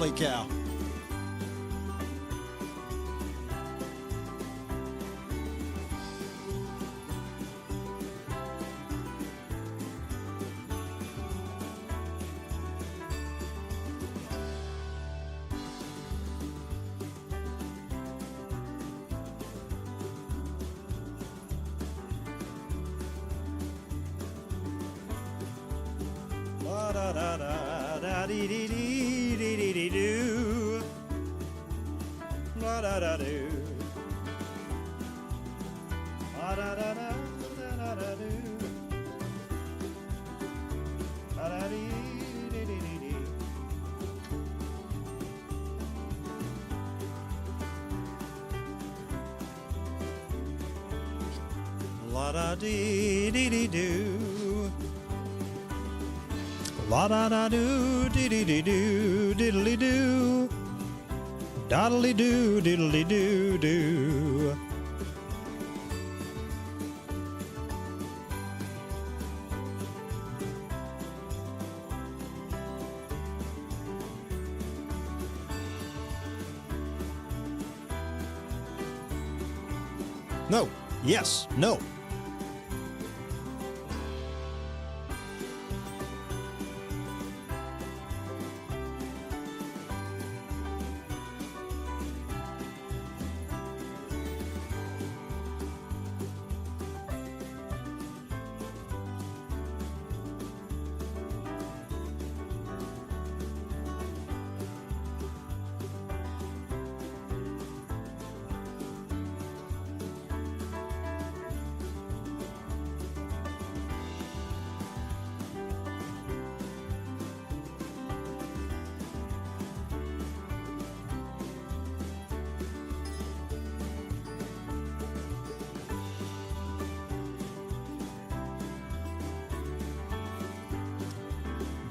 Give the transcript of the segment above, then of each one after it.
Holy cow. La da da da da dee dee dee dee dee dee doo. La da da doo. La da da da da da da doo. La da dee dee dee dee dee. La da dee dee dee doo. La da da doo, diddly doo, diddly doo, doddly doo, diddly doo doo. No, yes, no.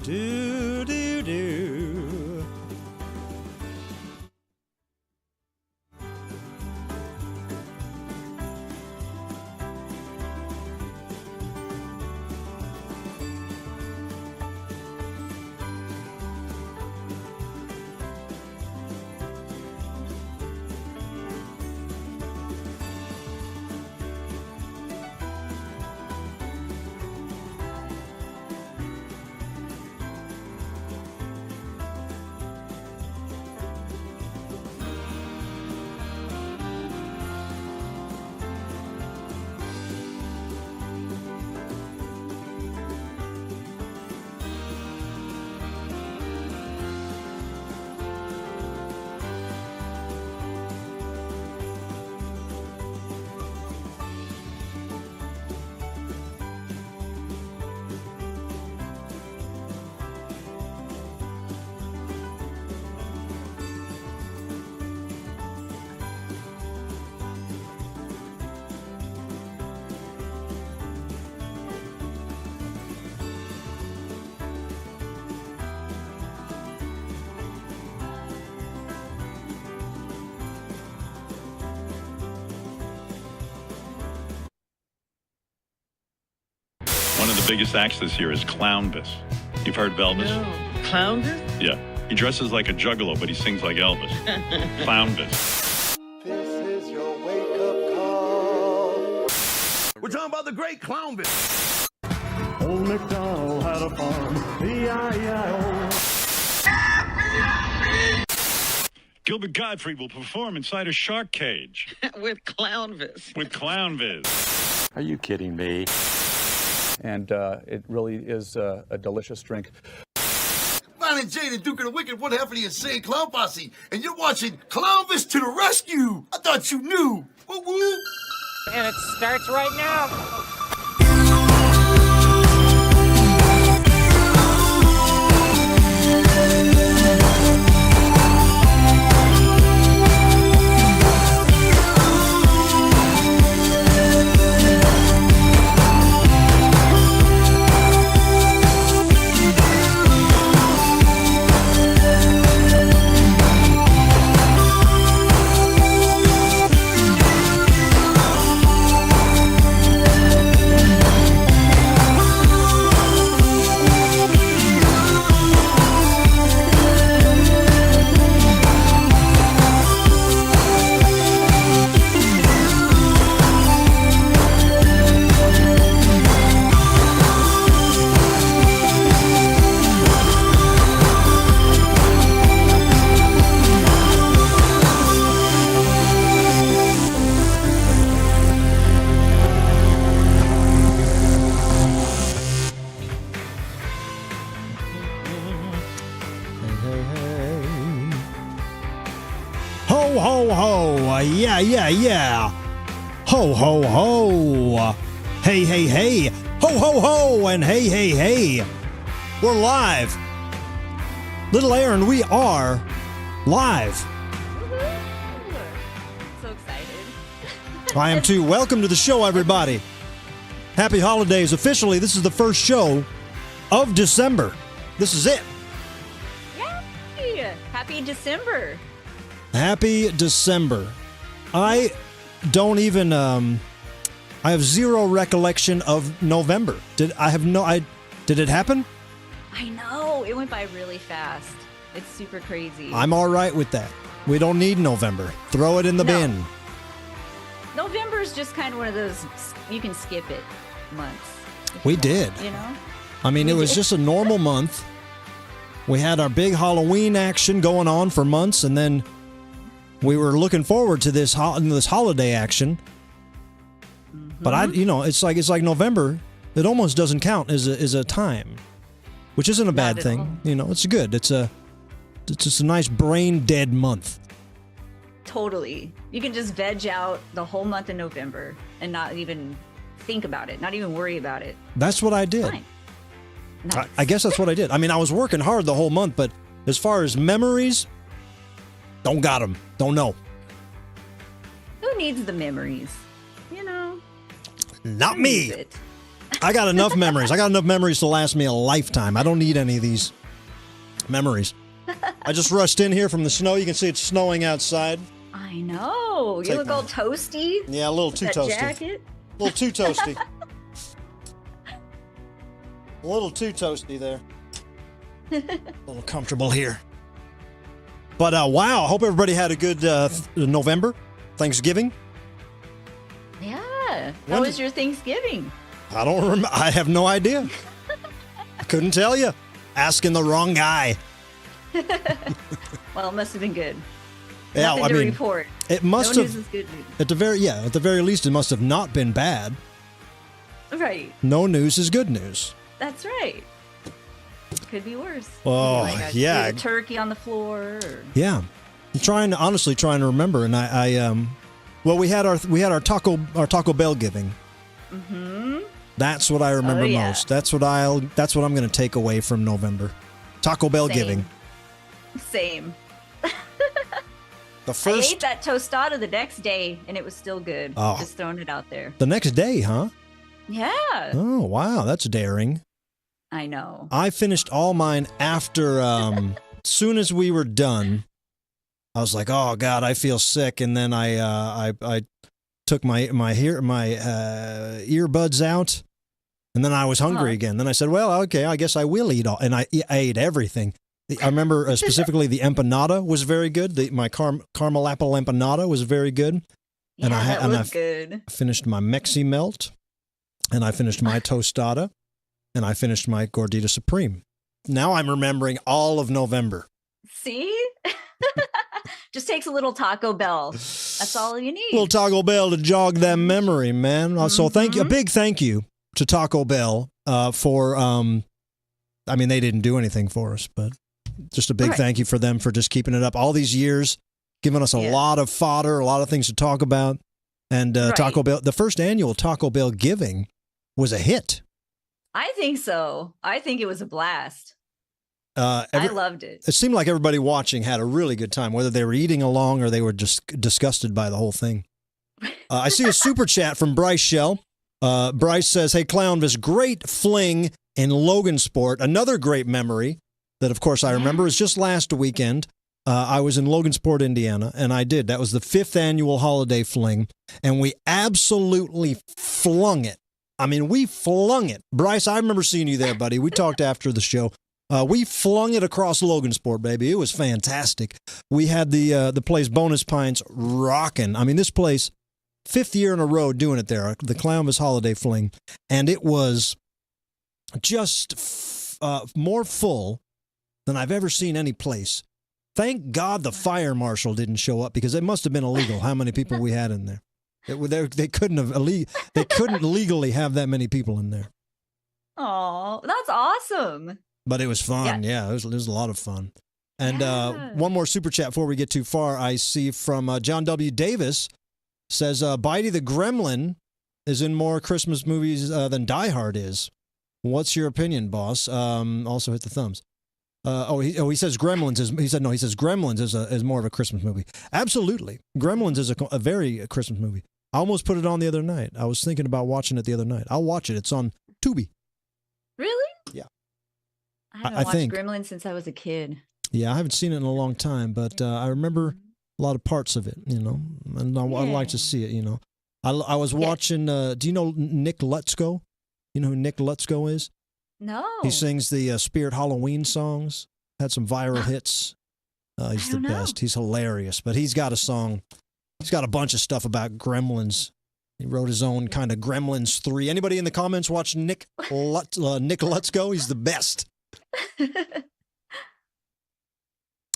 Do do do. One of the biggest acts this year is Clownvis. You've heard of Elvis? No. Clownvis? Yeah. He dresses like a juggalo, but he sings like Elvis. Clownvis. This is your wake-up call. We're talking about the great Clownvis. Old MacDonald had a farm, E-I-E-I-O. Gilbert Gottfried will perform inside a shark cage. With Clownvis. With Clownvis. Are you kidding me? And it really is a delicious drink. Ron and Jay, the Duke of the Wicked, one half of the Insane Clown Posse, and you're watching Clownvis to the rescue. I thought you knew. Woo woo. And it starts right now. ho, ho. Yeah, yeah, yeah. Ho, ho, ho. Hey, hey, hey. Ho, ho, ho. And hey, hey, hey. We're live. Little Aaron, we are live. So excited. I am too. Welcome to the show, everybody. Happy holidays. Officially, this is the first show of December. This is it. Yay! Happy December. Happy December. I don't even I have zero recollection of November. Did it happen? I know. It went by really fast. It's super crazy. I'm all right with that. We don't need November. Throw it in the bin. November's just kind of one of those you can skip it months. We did. You know? I mean, it was just a normal month. We had our big Halloween action going on for months, and then we were looking forward to this holiday action. But it's like November. It almost doesn't count as a time, which isn't a bad thing. You know, it's good. It's just a nice brain dead month. Totally. You can just veg out the whole month of November and not even think about it, not even worry about it. That's what I did. Fine. Nice. I guess that's what I did. I mean, I was working hard the whole month, but as far as memories, don't got them. Don't know. Who needs the memories? You know? Not Who me. needs it? I got enough memories. I got enough memories to last me a lifetime. I don't need any of these memories. I just rushed in here from the snow. You can see it's snowing outside. I know. You look all toasty. Yeah, a little too that toasty. Jacket. A little too toasty. A little too toasty there. A little comfortable here. But wow, I hope everybody had a good November, Thanksgiving. Yeah. How was your Thanksgiving? I don't remember. I have no idea. I couldn't tell you. Asking the wrong guy. Well, it must have been good. Yeah, Nothing I to mean, report. it must no have. news is good news. At the very least, it must have not been bad. Right. No news is good news. That's right. Could be worse. Oh, Like a yeah. turkey on the floor. Or... Yeah, I'm honestly trying to remember, and we had our Taco Bell giving. Mm-hmm. That's what I remember most. That's what I'm going to take away from November. Taco Bell giving. Same. The first. I ate that tostada the next day, and it was still good. Oh. Just throwing it out there. The next day, huh? Yeah. Oh, wow, that's daring. I know. I finished all mine after. Soon as we were done, I was like, "Oh God, I feel sick," and then I took my earbuds out, and then I was hungry again. Then I said, "Well, okay, I guess I will eat all," and I ate everything. I remember specifically the empanada was very good. My caramel apple empanada was very good, and I good. finished my Mexi Melt, and I finished my tostada, and I finished my Gordita Supreme. Now I'm remembering all of November. See? Just takes a little Taco Bell. That's all you need. Little Taco Bell to jog that memory, man. So a big thank you to Taco Bell for, I mean, they didn't do anything for us, but just a big thank you for them for just keeping it up all these years, giving us a lot of fodder, a lot of things to talk about. And Taco Bell, the first annual Taco Bell giving was a hit. I think so. I think it was a blast. I loved it. It seemed like everybody watching had a really good time, whether they were eating along or they were just disgusted by the whole thing. I see a super chat from Bryce Shell. Bryce says, "Hey, Clownvis, great fling in Logansport. Another great memory that, of course, I remember is just last weekend. I was in Logansport, Indiana, and I did. That was the 5th annual holiday fling, and we absolutely flung it. I mean, we flung it. Bryce, I remember seeing you there, buddy. We talked after the show. We flung it across Logansport, baby. It was fantastic. We had the place Bonus Pines rocking. I mean, this place, 5th year in a row doing it there, the Clownvis Holiday Fling, and it was just more full than I've ever seen any place. Thank God the fire marshal didn't show up, because it must have been illegal how many people we had in there. They couldn't legally have that many people in there. Oh, that's awesome. But it was fun. Yeah, it was a lot of fun. And one more super chat before we get too far. I see from John W. Davis says, Bitey the Gremlin is in more Christmas movies than Die Hard is. What's your opinion, boss? Also hit the thumbs. He says Gremlins is. He said no. He says Gremlins is more of a Christmas movie. Absolutely, Gremlins is a very Christmas movie. I almost put it on the other night. I was thinking about watching it the other night. I'll watch it. It's on Tubi. Really? Yeah. I haven't watched Gremlins since I was a kid. Yeah, I haven't seen it in a long time, but I remember a lot of parts of it, and I'd like to see it, I was watching, do you know Nick Lutzko? You know who Nick Lutzko is? No. He sings the Spirit Halloween songs, had some viral hits. He's the best. He's hilarious, but he's got a song. He's got a bunch of stuff about Gremlins. He wrote his own kind of Gremlins 3. Anybody in the comments watch Nick Lutzko? He's the best.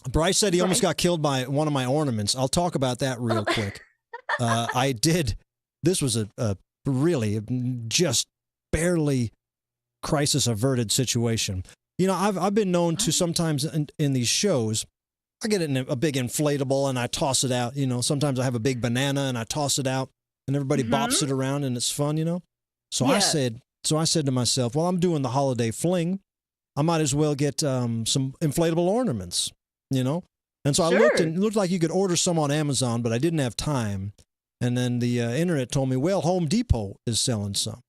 Bryce said he almost got killed by one of my ornaments. I'll talk about that real quick. I did. This was a really just barely crisis averted situation. I've been known to sometimes in these shows, I get in a big inflatable and I toss it out. Sometimes I have a big banana and I toss it out and everybody bops it around and it's fun. So I said to myself, well, I'm doing the holiday fling. I might as well get some inflatable ornaments. And so I looked, and it looked like you could order some on Amazon, but I didn't have time. And then the internet told me, well, Home Depot is selling some.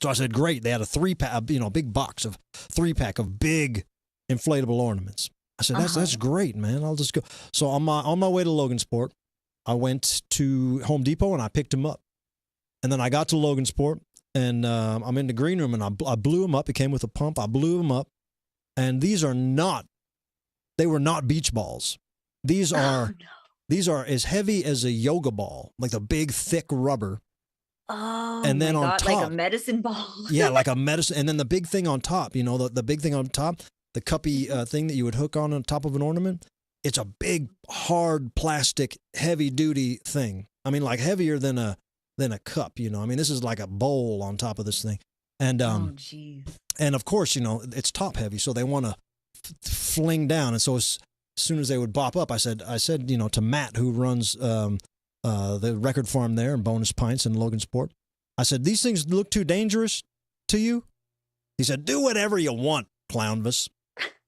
So I said, great. They had a 3-pack, big box of 3-pack of big inflatable ornaments. I said, that's great, man. I'll just go. So on my way to Logansport, I went to Home Depot and I picked them up. And then I got to Logansport and I'm in the green room and I blew them up. It came with a pump. I blew them up. And they were not beach balls. These are as heavy as a yoga ball, like the big, thick rubber. Oh, and then on top, like a medicine ball. Yeah, like a medicine. And then the big thing on top, the big thing on top, the cuppy thing that you would hook on top of an ornament. It's a big, hard, plastic, heavy-duty thing. I mean, like heavier than a cup. This is like a bowl on top of this thing. And and of course, it's top heavy, so they want to fling down. And so as soon as they would bop up, I said, to Matt, who runs the record farm there and Bonus Pints in Logansport, I said, these things look too dangerous to you? He said, do whatever you want, Clownvis,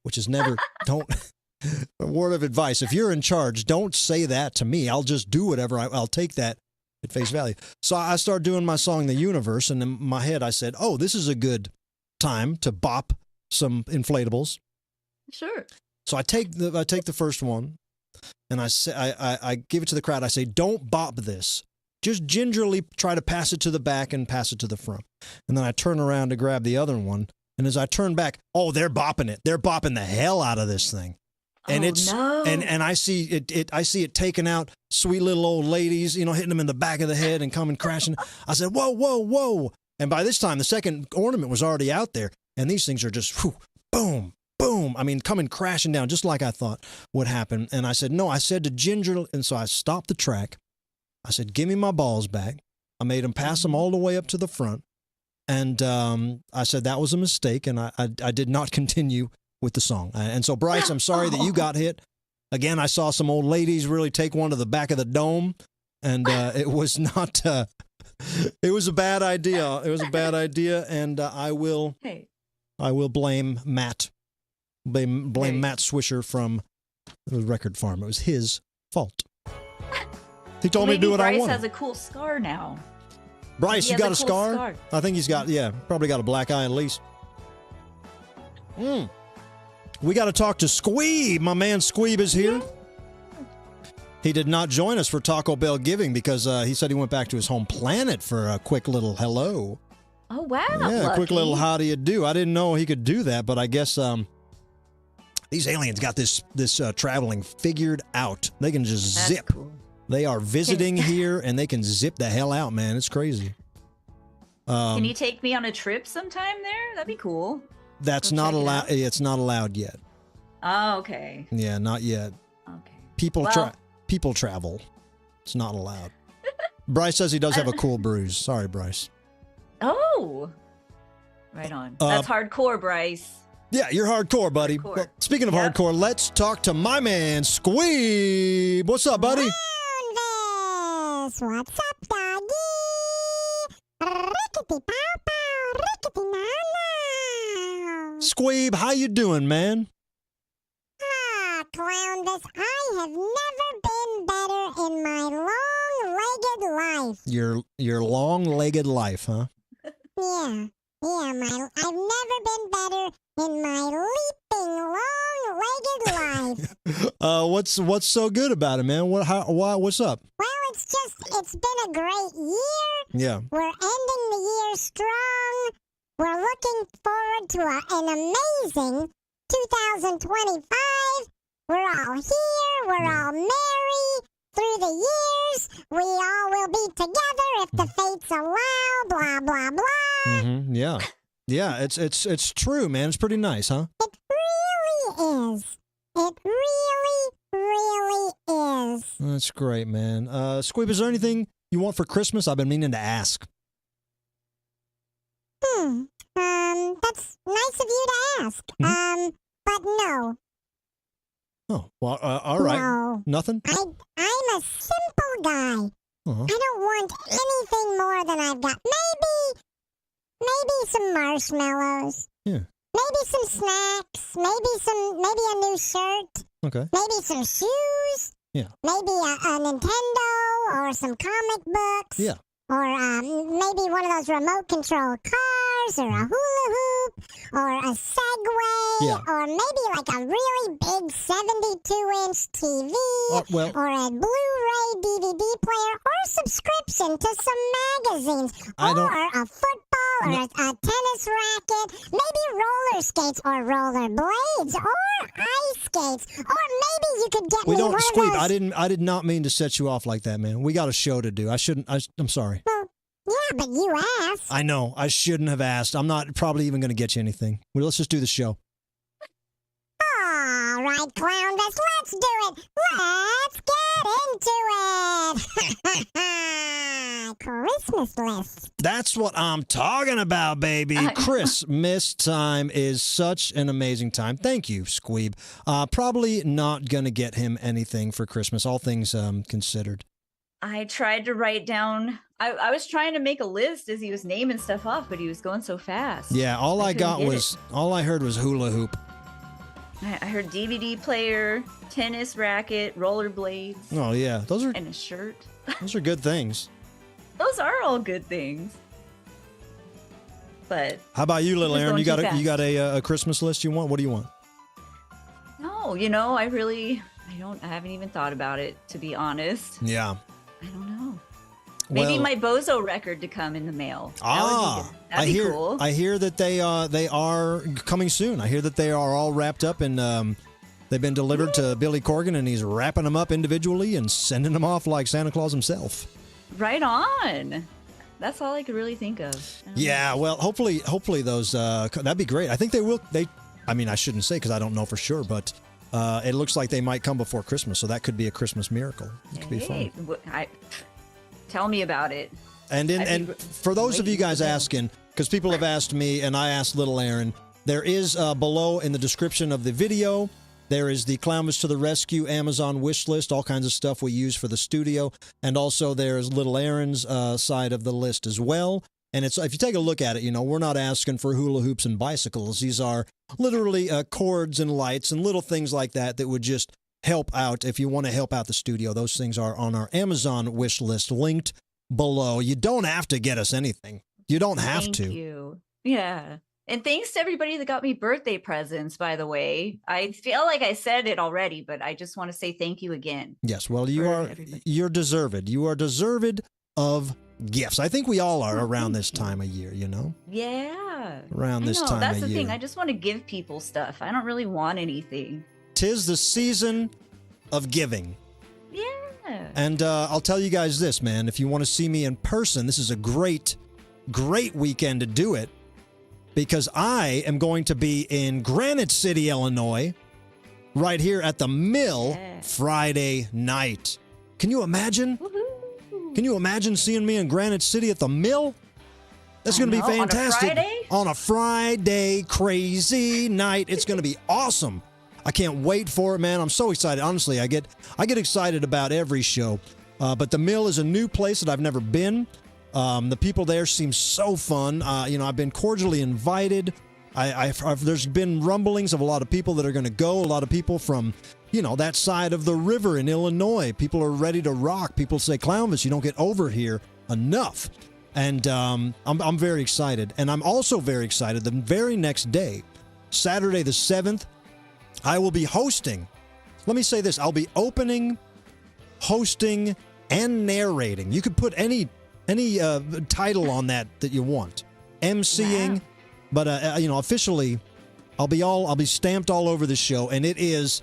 which is never, a word of advice. If you're in charge, don't say that to me. I'll just do whatever. I'll take that at face value. So I started doing my song, The Universe, and in my head I said, oh, this is a good time to bop some inflatables. Sure. So I take the first one, and I give it to the crowd. I say, don't bop this. Just gingerly try to pass it to the back and pass it to the front. And then I turn around to grab the other one, and as I turn back, oh, they're bopping it. They're bopping the hell out of this thing. And and I see it taking out sweet little old ladies, hitting them in the back of the head and coming crashing. I said, whoa, whoa, whoa. And by this time, the second ornament was already out there, and these things are just boom, boom. Coming crashing down just like I thought would happen. And I said, no, I said to gingerly, and so I stopped the track. I said, give me my balls back. I made them pass them all the way up to the front. And I said that was a mistake, and I did not continue with the song. And so, Bryce, I'm sorry that you got hit. Again, I saw some old ladies really take one to the back of the dome, and it was not, it was a bad idea. It was a bad idea, and I will blame Matt. Blame Matt Swisher from the record farm. It was his fault. He told me to do what I wanted. Bryce has a cool scar now. Bryce, you got a scar? I think he's got, probably got a black eye at least. We got to talk to Squeeb. My man Squeeb is here. He did not join us for Taco Bell Giving because he said he went back to his home planet for a quick little hello. Oh, wow. Yeah, a quick little how do you do. I didn't know he could do that, but I guess these aliens got this traveling figured out. They can just zip. Cool. They are visiting here, and they can zip the hell out, man. It's crazy. Can you take me on a trip sometime there? That'd be cool. That's not allowed. It's not allowed yet. Oh, okay. Yeah, not yet. Okay. People travel. It's not allowed. Bryce says he does have a cool bruise. Sorry, Bryce. Oh. Right on. That's hardcore, Bryce. Yeah, you're hardcore, buddy. Hardcore. Well, speaking of Yep. hardcore, let's talk to my man, Squeeb. What's up, buddy? Clownvis, what's up, doggy? Rickety pow pow, rickety now now. Squeeb, how you doing, man? Ah, Clownvis, I have never been better in my long-legged life. Your long-legged life, huh? Yeah, I've never been better in my leaping long-legged life. What's so good about it, man? What's up? Well, it's been a great year. Yeah. We're ending the year strong. We're looking forward to an amazing 2025. We're all here. We're all merry. Through the years, we all will be together if the fates allow. Blah blah blah. Mm-hmm. Yeah. Yeah. It's true, man. It's pretty nice, huh? It really is. It really is. That's great, man. Squeeb, is there anything you want for Christmas? I've been meaning to ask. That's nice of you to ask. But no. Oh, well, all right. No. Nothing? I'm a simple guy. Uh-huh. I don't want anything more than I've got. Maybe some marshmallows. Yeah. Maybe some snacks. Maybe a new shirt. Okay. Maybe some shoes. Yeah. Maybe a Nintendo or some comic books. Yeah. Or maybe one of those remote control cars or a hula hoop or a Segway Yeah. or maybe like a really big 72-inch TV well- or a Blu-ray DVD player or a subscription to some magazines I don't- or a football or a tennis racket, maybe roller skates or roller blades or ice skates or maybe you could get We me don't, one Squeeb, of those... I did not mean to set you off like that, man. We got a show to do. I'm sorry. Well, yeah, but you asked. I know. I shouldn't have asked. I'm not probably even going to get you anything. Well, let's just do the show. All right, Clownvis, let's do it. Let's get into it. Christmas list. That's what I'm talking about, baby. Christmas time is such an amazing time. Thank you, Squeeb. Probably not going to get him anything for Christmas, all things considered. I tried to write down. I was trying to make a list as he was naming stuff off, but he was going so fast. Yeah, all I got was, all I heard was hula hoop. I heard DVD player, tennis racket, rollerblades. Oh, yeah. And a shirt. Those are good things. Those are all good things. But how about you, little he was Aaron? going You got a Christmas list you want? What do you want? no, I haven't even thought about it, to be honest. Yeah. I don't know. Maybe my Bozo record to come in the mail. That'd be cool. I hear that they are coming soon. I hear that they are all wrapped up and they've been delivered to Billy Corgan, and he's wrapping them up individually and sending them off like Santa Claus himself. Right on. That's all I could really think of. Yeah, well, hopefully those that'd be great. I think they will. I mean, I shouldn't say because I don't know for sure, but it looks like they might come before Christmas, so that could be a Christmas miracle. It could be fun. Tell me about it. And for those of you guys asking, because people have asked me and I asked little Aaron, there is below in the description of the video, there is the Clownvis to the Rescue Amazon wish list, all kinds of stuff we use for the studio, and also there's little Aaron's side of the list as well. And it's, if you take a look at it, we're not asking for hula hoops and bicycles. These are literally cords and lights and little things like that that would just help out. If you want to help out the studio, those things are on our Amazon wish list linked below. You don't have to get us anything. You don't have to. Thank you. Yeah. And thanks to everybody that got me birthday presents, by the way. I feel like I said it already, but I just want to say thank you again. Yes, well, you're deserved. You are deserved of gifts. I think we all are around this time of year, Yeah. Around this time of year. That's the thing. I just want to give people stuff. I don't really want anything. 'Tis the season of giving. Yeah. And I'll tell you guys this, man. If you want to see me in person, this is a great weekend to do it, because I am going to be in Granite City, Illinois, right here at the Mill Friday night. Can you imagine? Woohoo. Can you imagine seeing me in Granite City at the Mill? That's going to be fantastic. On a Friday? On a Friday, crazy night. It's going to be awesome. I can't wait for it, man. I'm so excited. Honestly, I get excited about every show. But the Mill is a new place that I've never been. The people there seem so fun. I've been cordially invited. There's been rumblings of a lot of people that are going to go. A lot of people from, that side of the river in Illinois. People are ready to rock. People say, Clownvis, you don't get over here enough. And I'm very excited. And I'm also very excited the very next day, Saturday the 7th, I will be hosting. Let me say this. I'll be opening, hosting, and narrating. You could put any title on that you want. MCing. Wow. But, officially, I'll be stamped all over the show. And it is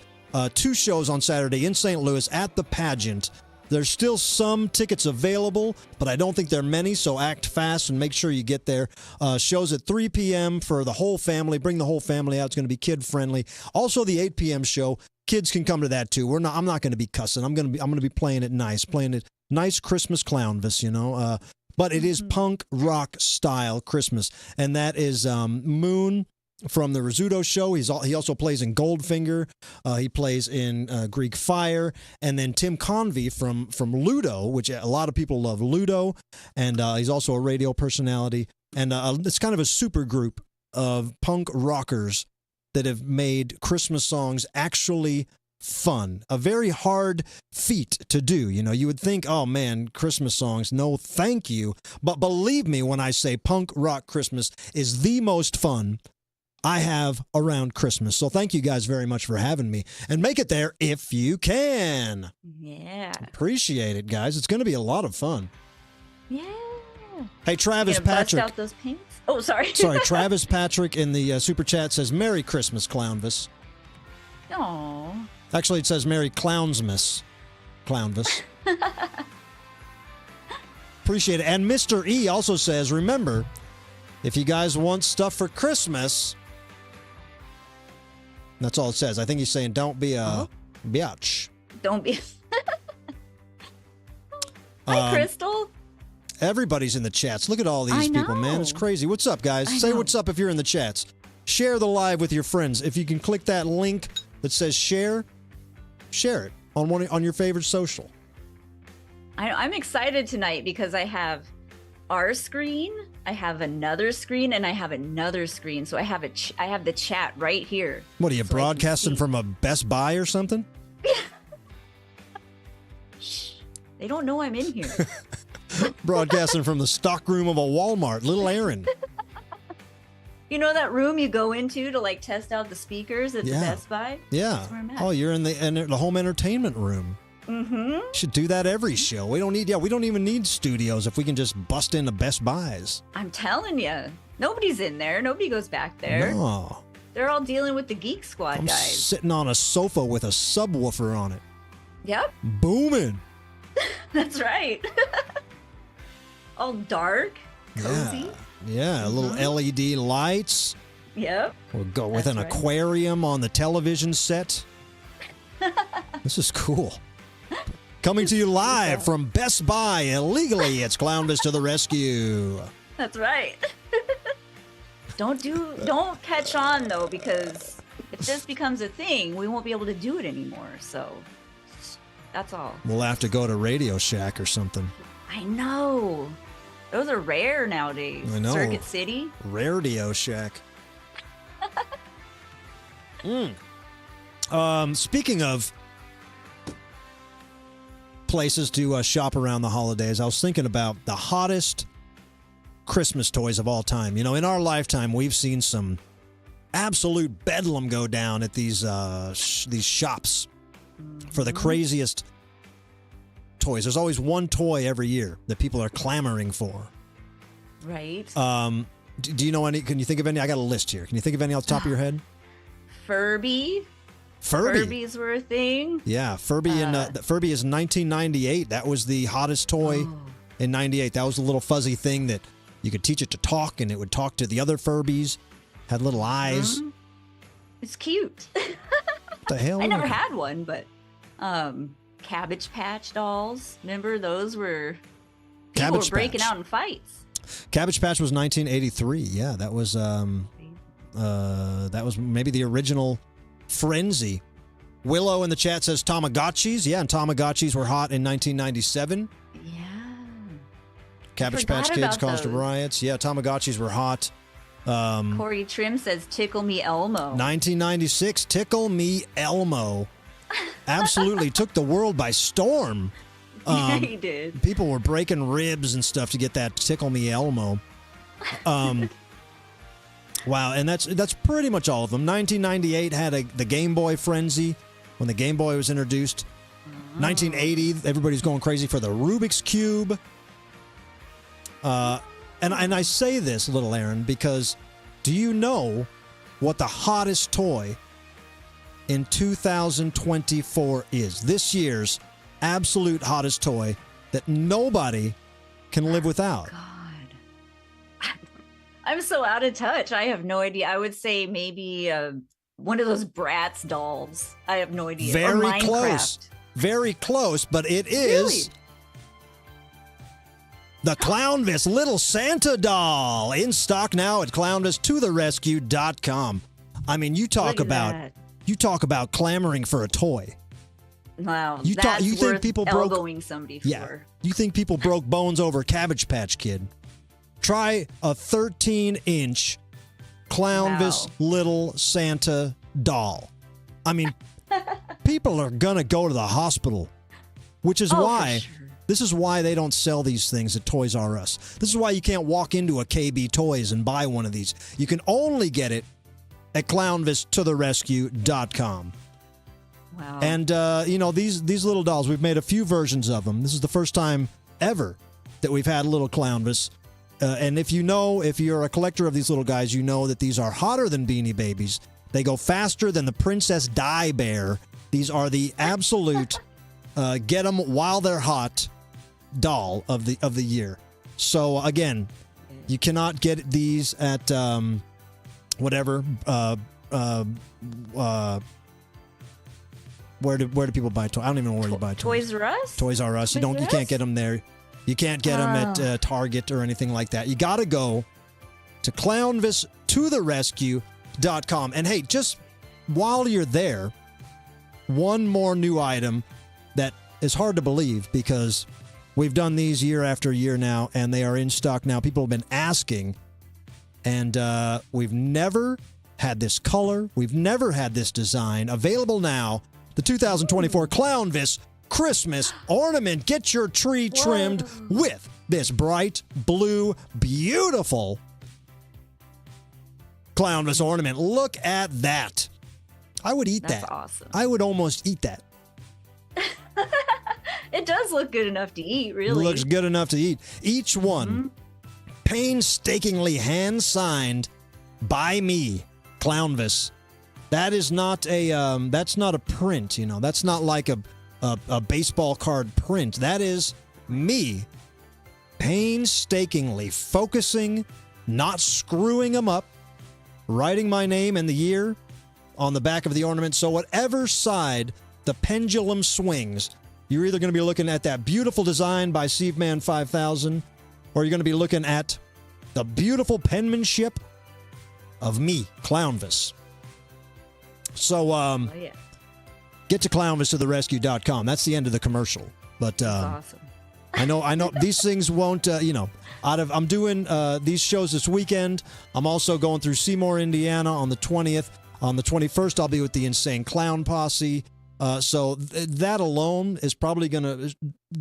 2 shows on Saturday in St. Louis at the pageant. There's still some tickets available, but I don't think there are many, so act fast and make sure you get there. Shows at 3 p.m. for the whole family. Bring the whole family out. It's going to be kid-friendly. Also, the 8 p.m. show, kids can come to that, too. I'm not going to be cussing. I'm going to be playing it nice Christmas Clownvis, but it is punk rock style Christmas, and that is Moon from the Rizzuto Show. He also plays in Goldfinger. He plays in Greek Fire, and then Tim Convey from Ludo, which a lot of people love Ludo, and he's also a radio personality. And it's kind of a super group of punk rockers that have made Christmas songs actually fun. A very hard feat to do. You would think, oh man, Christmas songs, no thank you. But believe me when I say punk rock Christmas is the most fun I have around Christmas. So thank you guys very much for having me. And make it there if you can. Yeah. Appreciate it, guys. It's going to be a lot of fun. Yeah. Hey, Travis you gonna Patrick. Bust out those paints? Oh, sorry. Sorry, Travis Patrick in the super chat says, Merry Christmas, Clownvis. Aww. Actually, it says Merry Clownsmas. Clownvis. Appreciate it. And Mr. E also says, remember, if you guys want stuff for Christmas, that's all it says. I think he's saying, don't be a biatch. Don't be. Hi, Crystal. Everybody's in the chats. Look at all these people, man. It's crazy. What's up, guys? Say what's up if you're in the chats. Share the live with your friends. If you can click that link that says share it on your favorite social. I'm excited tonight because I have our screen, I have another screen, and I have another screen. So I have the chat right here. What are you broadcasting from a Best Buy or something? Shh, they don't know I'm in here. Broadcasting from the stockroom of a Walmart, little Aaron. You know that room you go into to test out the speakers at the Best Buy? Yeah. That's where I'm at. Oh, you're in the home entertainment room. Mm-hmm. Should do that every show. We don't even need studios if we can just bust into Best Buys. I'm telling you, nobody's in there. Nobody goes back there. No. They're all dealing with the Geek Squad I'm guys. sitting on a sofa with a subwoofer on it. Yep. Booming. That's right. All dark, cozy. Yeah, little LED lights. Yep. We'll go with an aquarium on the television set. This is cool. Coming to you live from Best Buy illegally. It's Clownvis to the rescue. That's right. Don't catch on though, because if this becomes a thing, we won't be able to do it anymore. So that's all. We'll have to go to Radio Shack or something. I know. Those are rare nowadays. I know. Circuit City. Radio Shack. Speaking of places to shop around the holidays, I was thinking about the hottest Christmas toys of all time. In our lifetime, we've seen some absolute bedlam go down at these shops for the craziest toys. There's always one toy every year that people are clamoring for. Right. Do you know any? Can you think of any? I got a list here. Can you think of any off the top of your head? Furby. Furbies were a thing. Yeah, Furby Furby is 1998. That was the hottest toy in 98. That was a little fuzzy thing that you could teach it to talk, and it would talk to the other Furbies. Had little eyes. Mm-hmm. It's cute. What the hell? I never had one, but Cabbage Patch dolls. Remember those were people were breaking out in fights. Cabbage Patch was 1983. Yeah, that was maybe the original Frenzy. Willow in the chat says Tamagotchis. Yeah, and Tamagotchis were hot in 1997. Yeah. Cabbage Patch Kids caused riots. Yeah, Tamagotchis were hot. Corey Trim says Tickle Me Elmo. 1996, Tickle Me Elmo. Absolutely took the world by storm. Yeah, he did. People were breaking ribs and stuff to get that Tickle Me Elmo. Wow, and that's pretty much all of them. 1998 had the Game Boy frenzy when the Game Boy was introduced. 1980, everybody's going crazy for the Rubik's Cube. And I say this, little Aaron, because do you know what the hottest toy in 2024 is? This year's absolute hottest toy that nobody can live without. I'm so out of touch. I have no idea. I would say maybe one of those Bratz dolls. I have no idea. Very close. Very close, but it is the Clownvis Little Santa doll in stock now at clownvistotherescue.com. I mean, you talk about clamoring for a toy. Wow, you think people broke elbowing somebody for. Yeah. You think people broke bones over Cabbage Patch Kid? Try a 13-inch Clownvis Little Santa doll. I mean, people are going to go to the hospital, which is why this is why they don't sell these things at Toys R Us. This is why you can't walk into a KB Toys and buy one of these. You can only get it at clownvistotherescue.com. Wow. And, these little dolls, we've made a few versions of them. This is the first time ever that we've had a little Clownvis. And if you're a collector of these little guys, you know that these are hotter than Beanie Babies. They go faster than the Princess Di Bear. These are the absolute get them while they're hot doll of the year. So again, you cannot get these at whatever. Where do people buy toys? I don't even know where you buy toys. Toys R Us. Toys R Us. You can't get them there. You can't get them at Target or anything like that. You got to go to clownvistotherescue.com. And hey, just while you're there, one more new item that is hard to believe because we've done these year after year now, and they are in stock now. People have been asking, and we've never had this color. We've never had this design. Available now, the 2024 Clownvis Christmas ornament. Get your tree trimmed with this bright blue, beautiful Clownvis ornament. Look at that. I would eat that. That's awesome. I would almost eat that. It does look good enough to eat, really. Looks good enough to eat. Each one painstakingly hand-signed by me, Clownvis. That is not that's not a print, That's not like a baseball card print. That is me painstakingly focusing, not screwing them up, writing my name and the year on the back of the ornament. So whatever side the pendulum swings, you're either going to be looking at that beautiful design by Seaveman 5000, or you're going to be looking at the beautiful penmanship of me, Clownvis. So, get to clownvistotherescue.com. That's the end of the commercial. But awesome. I know these things won't, I'm doing these shows this weekend. I'm also going through Seymour, Indiana on the 20th. On the 21st, I'll be with the Insane Clown Posse. So that alone is probably going to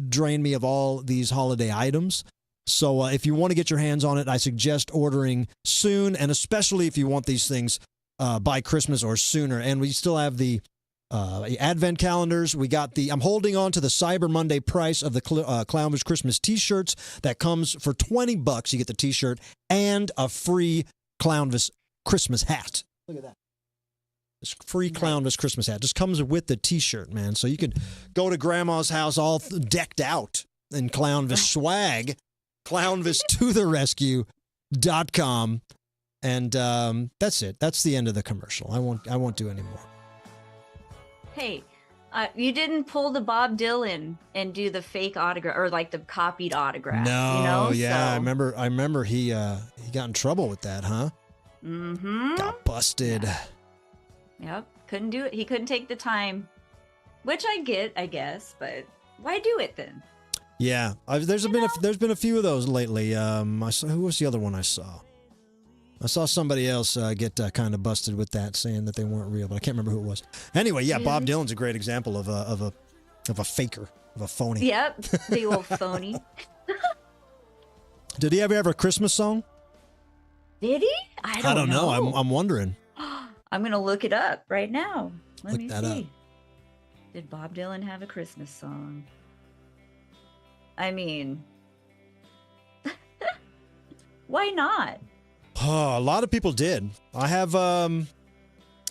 drain me of all these holiday items. So if you want to get your hands on it, I suggest ordering soon, and especially if you want these things by Christmas or sooner. And we still have the Advent calendars. We got I'm holding on to the Cyber Monday price of the Clownvis Christmas t-shirts. That comes for $20. You get the t-shirt and a free Clownvis Christmas hat. Look at that. This free Clownvis Christmas hat just comes with the t-shirt, man. So you can go to grandma's house all decked out in Clownvis swag. Clownvistotherescue.com. And that's it. That's the end of the commercial. I won't do any more. Hey, You didn't pull the Bob Dylan and do the fake autograph or like the copied autograph. No, you know? yeah, So, I remember he got in trouble with that, huh? Mm-hmm. Got busted. Yep. Couldn't do it. He couldn't take the time, which I get, I guess. But why do it then? Yeah, there's been a few of those lately. Who was the other one I saw? I saw somebody else get kind of busted with that, saying that they weren't real, but I can't remember who it was. Anyway, yeah, Bob Dylan's a great example of a faker, of a phony. Yep, the old phony. Did he ever have a Christmas song? Did he? I don't know. I'm wondering. I'm gonna look it up right now. Let Look me that see. up. Did Bob Dylan have a Christmas song? I mean, why not? Oh, a lot of people did. I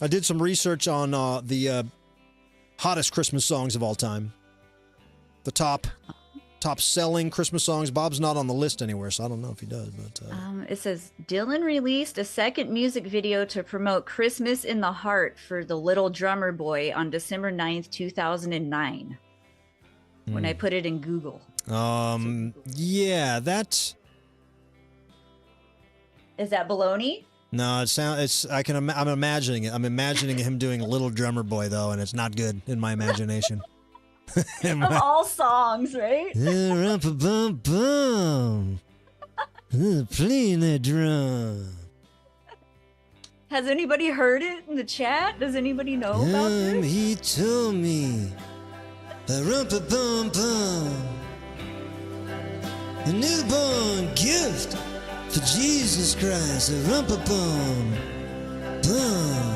did some research on the hottest Christmas songs of all time. The top selling Christmas songs. Bob's not on the list anywhere, so I don't know if he does. But It says Dylan released a second music video to promote Christmas in the Heart for the Little Drummer Boy on December 9th, 2009. When I put it in Google. Yeah, that's... Is that baloney? No, I'm imagining it. I'm imagining him doing Little Drummer Boy, though, and it's not good in my imagination. Of all songs, right? Playing that drum. Has anybody heard it in the chat? Does anybody know about this? He told me, "Rumpa-bum-bum, a newborn gift for Jesus Christ, a rumpa-bum, bum.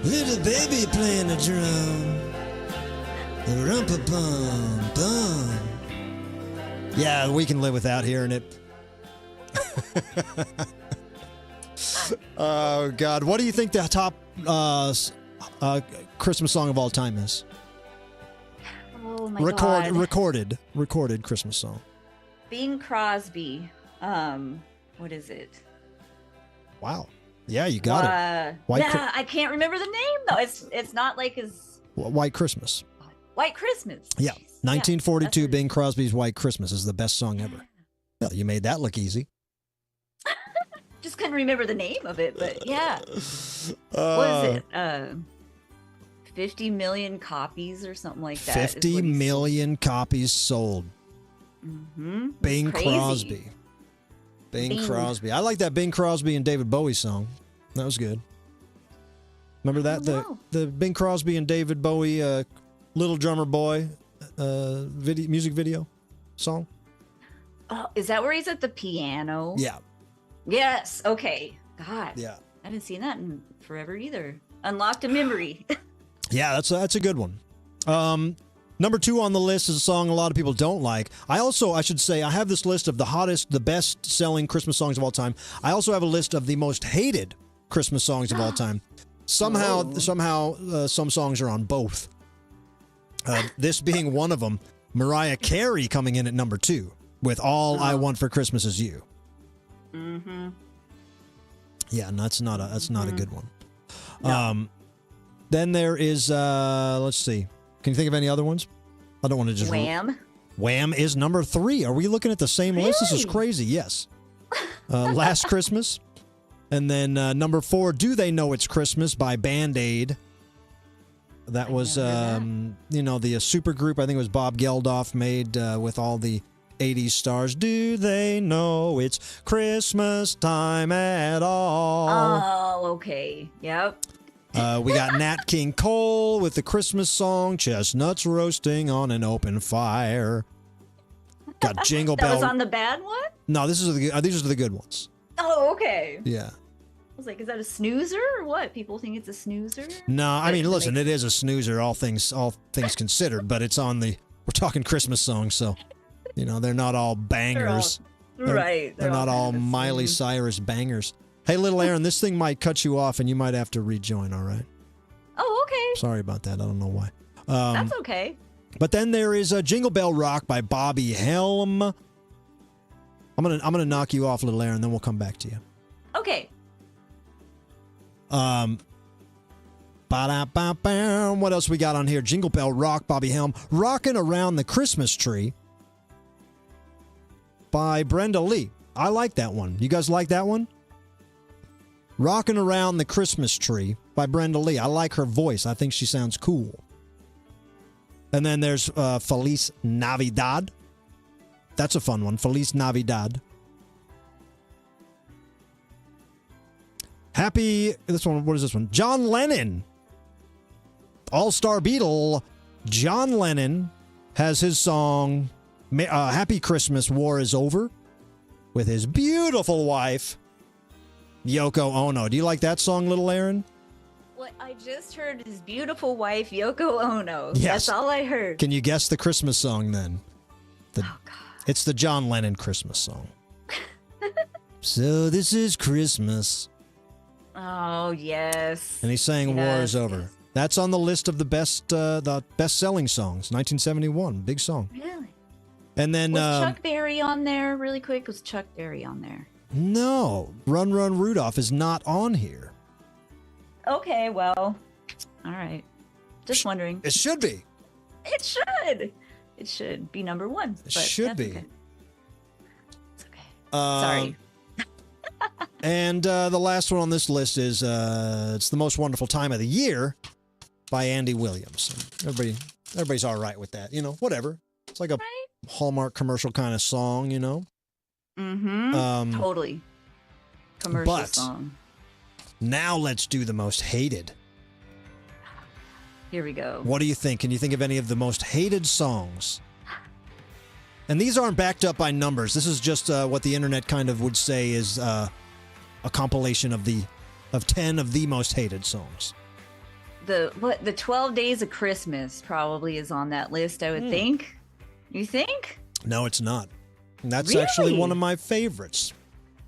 Little baby playing the drum, a rumpa-bum, bum." Yeah, we can live without hearing it. Oh, God. What do you think the top Christmas song of all time is? Oh, my God. Recorded Christmas song. Bing Crosby. What is it? Wow. Yeah, you got it. I can't remember the name, though. It's not like his... White Christmas. White Christmas. Yeah. Jeez. 1942, Yeah, Bing Crosby's White Christmas is the best song ever. Well, you made that look easy. Just couldn't remember the name of it, but yeah. What is it? 50 million copies or something like that. 50 million copies sold. Mm-hmm. Bing Crosby. Bing Crosby. I like that Bing Crosby and David Bowie song. That was good. Remember that? The Bing Crosby and David Bowie Little Drummer Boy music video song? Oh, is that where he's at the piano? Yeah. Yes. Okay. God. Yeah. I haven't seen that in forever either. Unlocked a memory. Yeah, that's a good one. Number 2 on the list is a song a lot of people don't like. I should say, I have this list of the best-selling Christmas songs of all time. I also have a list of the most hated Christmas songs of all time. Somehow, some songs are on both. This being one of them. Mariah Carey coming in at number 2 with "All I Want for Christmas Is You." Mm-hmm. Yeah, and that's not a good one. No. Then there is let's see. Can you think of any other ones? I don't want to just... Wham. Wham is number 3. Are we looking at the same list? This is crazy. Yes. Last Christmas. And then number 4, Do They Know It's Christmas by Band-Aid. That was, the super group, I think it was Bob Geldof, made with all the 80s stars. Do they know it's Christmas time at all? Oh, okay. Yep. We got Nat King Cole with the Christmas song, Chestnuts Roasting on an Open Fire. Got Jingle Bell. That was on the bad one? No, these are the good ones. Oh, okay. Yeah. I was like, is that a snoozer or what? People think it's a snoozer? No, I mean, listen, it is a snoozer, all things considered, but it's on we're talking Christmas songs, so, they're not all bangers. Right. They're not all Miley Cyrus bangers. Hey, little Aaron, this thing might cut you off and you might have to rejoin, all right? Oh, okay. Sorry about that. I don't know why. That's okay. But then there is Jingle Bell Rock by Bobby Helm. I'm gonna knock you off, little Aaron, then we'll come back to you. Okay. Bobby Ba-da-ba-bam. What else we got on here? Jingle Bell Rock, Bobby Helm. Rockin' Around the Christmas Tree by Brenda Lee. I like that one. You guys like that one? Rockin' Around the Christmas Tree by Brenda Lee. I like her voice. I think she sounds cool. And then there's Feliz Navidad. That's a fun one. Feliz Navidad. Happy, this one, what is this one? John Lennon. All-Star Beatle. John Lennon has his song, Happy Christmas, War is Over, with his beautiful wife, Yoko Ono. Do you like that song, little Aaron? What I just heard his beautiful wife, Yoko Ono. Yes. That's all I heard. Can you guess the Christmas song then? Oh, God. It's the John Lennon Christmas song. So this is Christmas. Oh, yes. And he's saying War is Over. Yes. That's on the list of the best-selling songs. 1971, big song. Really? And then Was Chuck Berry on there really quick? Was Chuck Berry on there? no, Run Run Rudolph is not on here. Okay, well, all right. Just wondering. It should be. It should. It should be number one. It should that's be. Okay. It's okay. Sorry. And the last one on this list is It's the Most Wonderful Time of the Year by Andy Williams. Everybody's all right with that. You know, whatever. It's like a Hallmark commercial kind of song, you know? Mm-hmm. Totally. Commercial but song. Now let's do the most hated. Here we go. What do you think? Can you think of any of the most hated songs? And these aren't backed up by numbers. This is just what the internet kind of would say is a compilation of 10 of the most hated songs. The 12 Days of Christmas probably is on that list, I would think. You think? No, it's not. And that's Really? actually one of my favorites.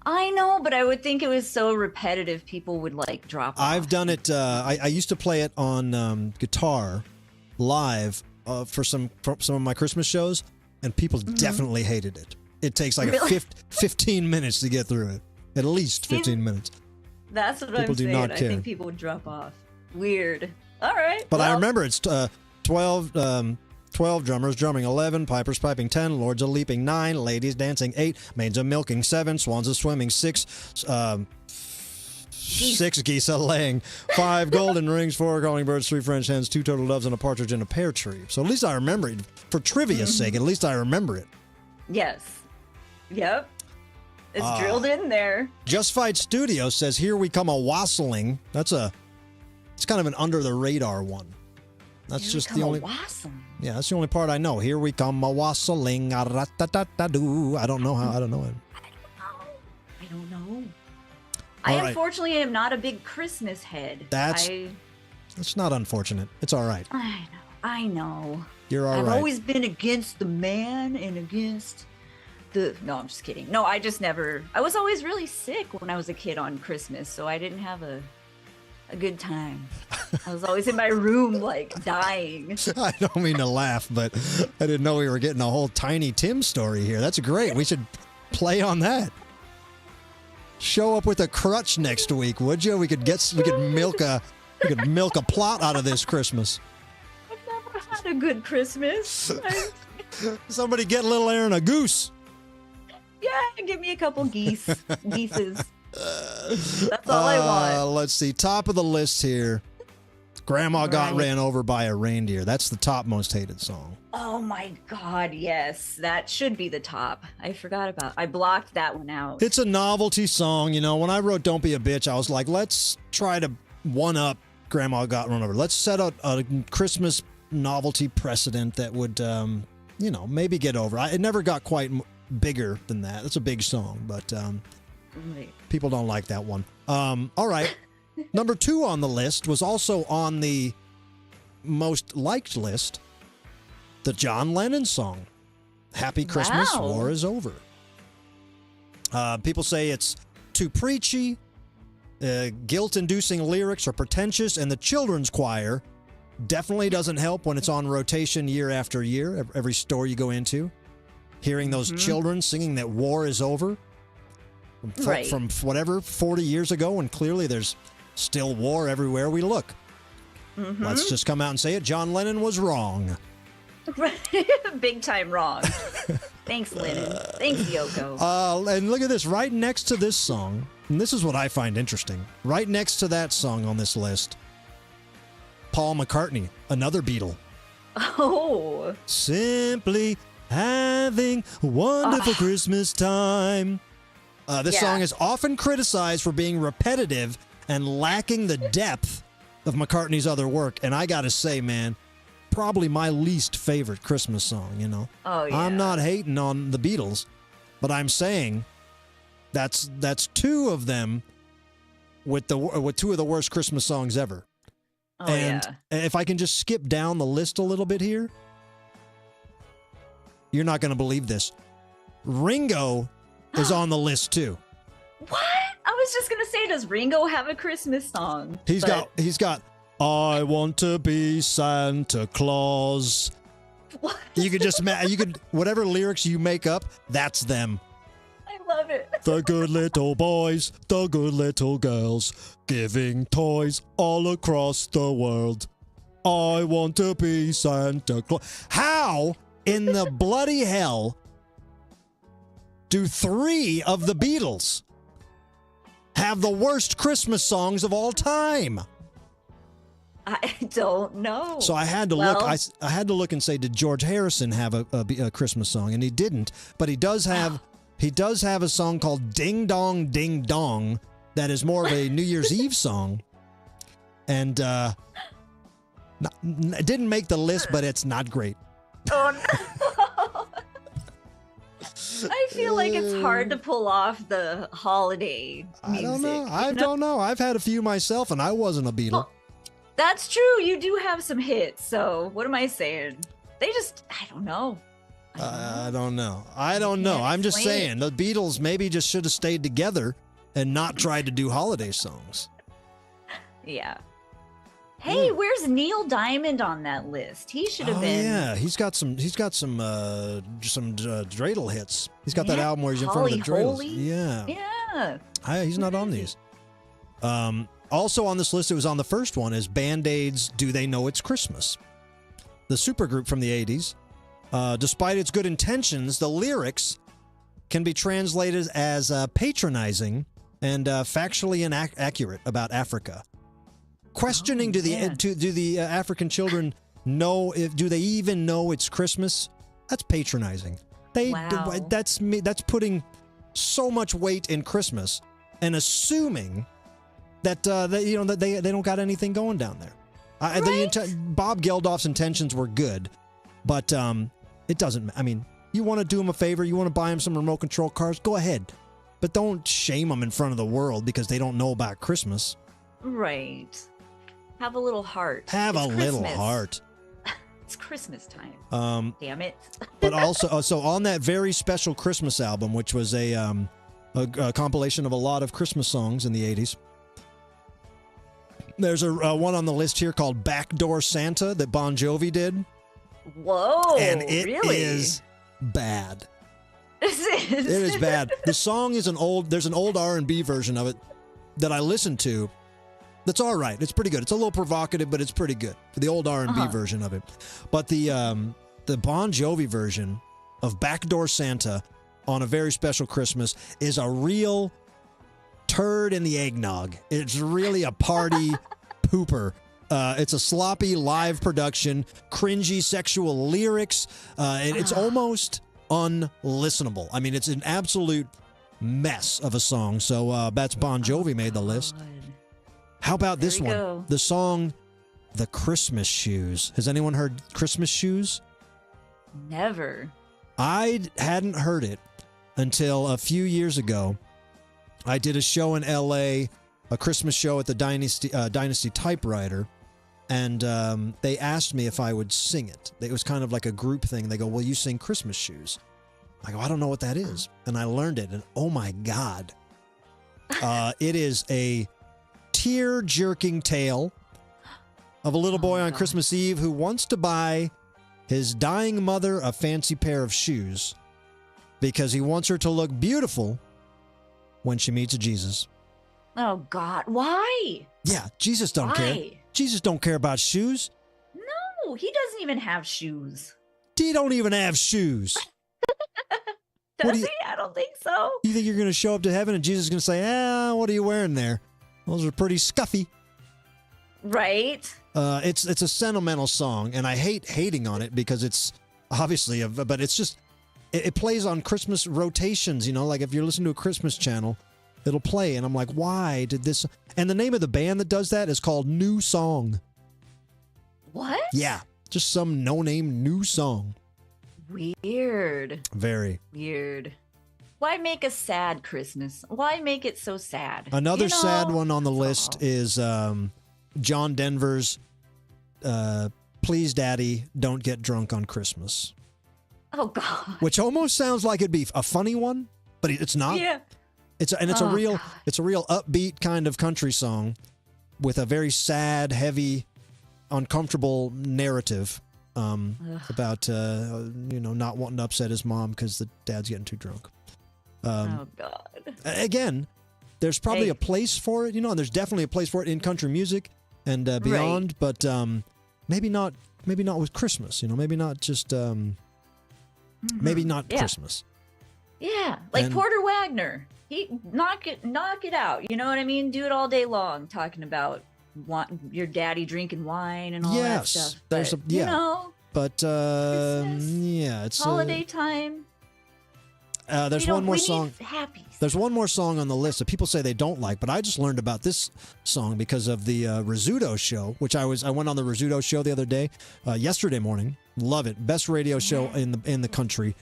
I know, but I would think it was so repetitive people would like drop off. I've done it. I used to play it on guitar live for some of my Christmas shows, and people definitely hated it. It takes like Really? 15 minutes to get through it. At least 15 minutes. That's what People I'm do saying. not I care. think people would drop off. Weird. All right. But I well, remember it's 12 drummers drumming 11, pipers piping 10, lords a leaping 9, ladies dancing 8, maids a milking 7, swans a swimming 6, 6 geese a laying, 5 golden rings, 4 calling birds, 3 French hens, 2 turtle doves, and a partridge in a pear tree. So at least I remember it. For trivia's sake, at least I remember it. Yes. Yep. It's drilled in there. Just Fight Studio says, "Here we come a wassailing." It's kind of an under the radar one. That's Here just we come the only. wassailing. Yeah, that's the only part I know. Here we come a wassailing. A-ra-ta-ta-ta-doo. I don't know how. I don't know it. I don't know. All I right. unfortunately am not a big Christmas head. That's not unfortunate. It's all right. I know. You're all I've right. always been against the man and against the. No, I'm just kidding. No, I just never. I was always really sick when I was a kid on Christmas, so I didn't have a good time. I was always in my room, like dying. I don't mean to laugh, but I didn't know we were getting a whole Tiny Tim story here. That's great. We should play on that. Show up with a crutch next week, would you? We could milk a plot out of this Christmas. I've never had a good Christmas. Somebody get little Aaron a goose. Yeah, give me a couple geeses. That's all I want. Let's see. Top of the list here. Grandma got Right. ran over by a reindeer. That's the top most hated song. Oh my God, yes. That should be the top. I blocked that one out. It's a novelty song. You know, when I wrote Don't Be a Bitch, I was like, let's try to one-up Grandma Got Run Over. Let's set a Christmas novelty precedent that would, maybe get over. It never got quite bigger than that. It's a big song, but Right. people don't like that one. All right. Number 2 on the list was also on the most liked list, the John Lennon song, Happy Christmas, Wow. War is Over. People say it's too preachy, guilt-inducing lyrics are pretentious, and the children's choir definitely doesn't help when it's on rotation year after year, every store you go into. Hearing those children singing that war is over from whatever, 40 years ago, and clearly there's still war everywhere we look. Let's just come out and say it. John Lennon was wrong. Big time wrong. Thanks, Lennon. Thanks, Yoko. And look at this. Right next to this song, and this is what I find interesting. Right next to that song on this list, Paul McCartney, another Beatle. Oh. Simply having a wonderful Christmas time. This song is often criticized for being repetitive and lacking the depth of McCartney's other work. And I got to say, man, probably my least favorite Christmas song, you know. Oh, yeah. I'm not hating on the Beatles, but I'm saying that's two of them with two of the worst Christmas songs ever. Oh, and if I can just skip down the list a little bit here, you're not going to believe this. Ringo is on the list too. What? I was just gonna say, does Ringo have a Christmas song? He's got I want to be Santa Claus. What? You could just whatever lyrics you make up, that's them. I love it. The good little boys, the good little girls, giving toys all across the world. I want to be Santa Claus. How in the bloody hell do 3 of the Beatles have the worst Christmas songs of all time? I don't know. So I had to look. I had to look and say, did George Harrison have a Christmas song? And he didn't. But he does have a song called "Ding Dong Ding Dong" that is more of a New Year's Eve song, and it didn't make the list, but it's not great. Oh no. I feel like it's hard to pull off the holiday music. I don't know. I don't know. I've had a few myself, and I wasn't a Beatle. Well, that's true. You do have some hits. So what am I saying? They just, I don't know. I don't know. I'm just saying the Beatles maybe just should have stayed together and not tried to do holiday songs. Yeah. Hey, where's Neil Diamond on that list? He should have been. Yeah, he's got some dreidel hits. He's got that album where he's in front of the dreidels. Holy. Yeah. Yeah. He's not on these. Also on this list, it was on the first one, is Band-Aid's "Do They Know It's Christmas?" The supergroup from the 80s. Despite its good intentions, the lyrics can be translated as patronizing and factually inaccurate about Africa. Questioning, do the African children know do they even know it's Christmas? That's patronizing. That's putting so much weight in Christmas and assuming that they don't got anything going down there. Bob Geldof's intentions were good, but it doesn't. I mean, you want to do him a favor, you want to buy him some remote control cars, go ahead, but don't shame them in front of the world because they don't know about Christmas. Right. Have a little heart. Little heart. It's Christmas time. Damn it. But also, so on that very special Christmas album, which was a compilation of a lot of Christmas songs in the 80s, there's a one on the list here called "Backdoor Santa" that Bon Jovi did. Whoa! And it really? is bad. It is bad. The song is there's an old R&B version of it that I listened to. That's all right. It's pretty good. It's a little provocative, but it's pretty good for the old R&B version of it. But the Bon Jovi version of "Backdoor Santa" on a very special Christmas is a real turd in the eggnog. It's really a party pooper. It's a sloppy live production, cringy sexual lyrics. It's almost unlistenable. I mean, it's an absolute mess of a song. So that's Bon Jovi made the list. How about this one? Go. The song, "The Christmas Shoes." Has anyone heard "Christmas Shoes"? Never. I hadn't heard it until a few years ago. I did a show in L.A., a Christmas show at the Dynasty Typewriter, and they asked me if I would sing it. It was kind of like a group thing. They go, "Well, you sing Christmas Shoes." I go, "I don't know what that is." And I learned it, and oh my God. It is a tear-jerking tale of a little boy on Christmas Eve who wants to buy his dying mother a fancy pair of shoes because he wants her to look beautiful when she meets Jesus. Oh God, why? Yeah, Jesus don't care. Jesus don't care about shoes. No, he doesn't even have shoes. He don't even have shoes. Does he? I don't think so. You think you're going to show up to heaven and Jesus is going to say, what are you wearing there? Those are pretty scuffy. Right. It's a sentimental song, and I hate hating on it because it's obviously, but it's just, it plays on Christmas rotations, you know, like if you're listening to a Christmas channel, it'll play, and I'm like, why did this? And the name of the band that does that is called New Song. What? Yeah, just some no-name new song. Weird. Very. Weird. Why make a sad Christmas? Why make it so sad? Another sad one on the list is John Denver's Please Daddy, Don't Get Drunk on Christmas. Oh, God. Which almost sounds like it'd be a funny one, but it's not. Yeah. It's a real upbeat kind of country song with a very sad, heavy, uncomfortable narrative about not wanting to upset his mom because the dad's getting too drunk. Oh God! Again, there's probably a place for it, and there's definitely a place for it in country music and beyond, but maybe not with Christmas. Maybe not just maybe not Christmas. Yeah, like Porter Wagner. He knock it out. You know what I mean? Do it all day long, talking about your daddy drinking wine and all that stuff. There's but it's holiday time. There's one more song. There's one more song on the list that people say they don't like, but I just learned about this song because of the Rizzuto show, which I went on the Rizzuto show the other day, yesterday morning. Love it, best radio show in the country.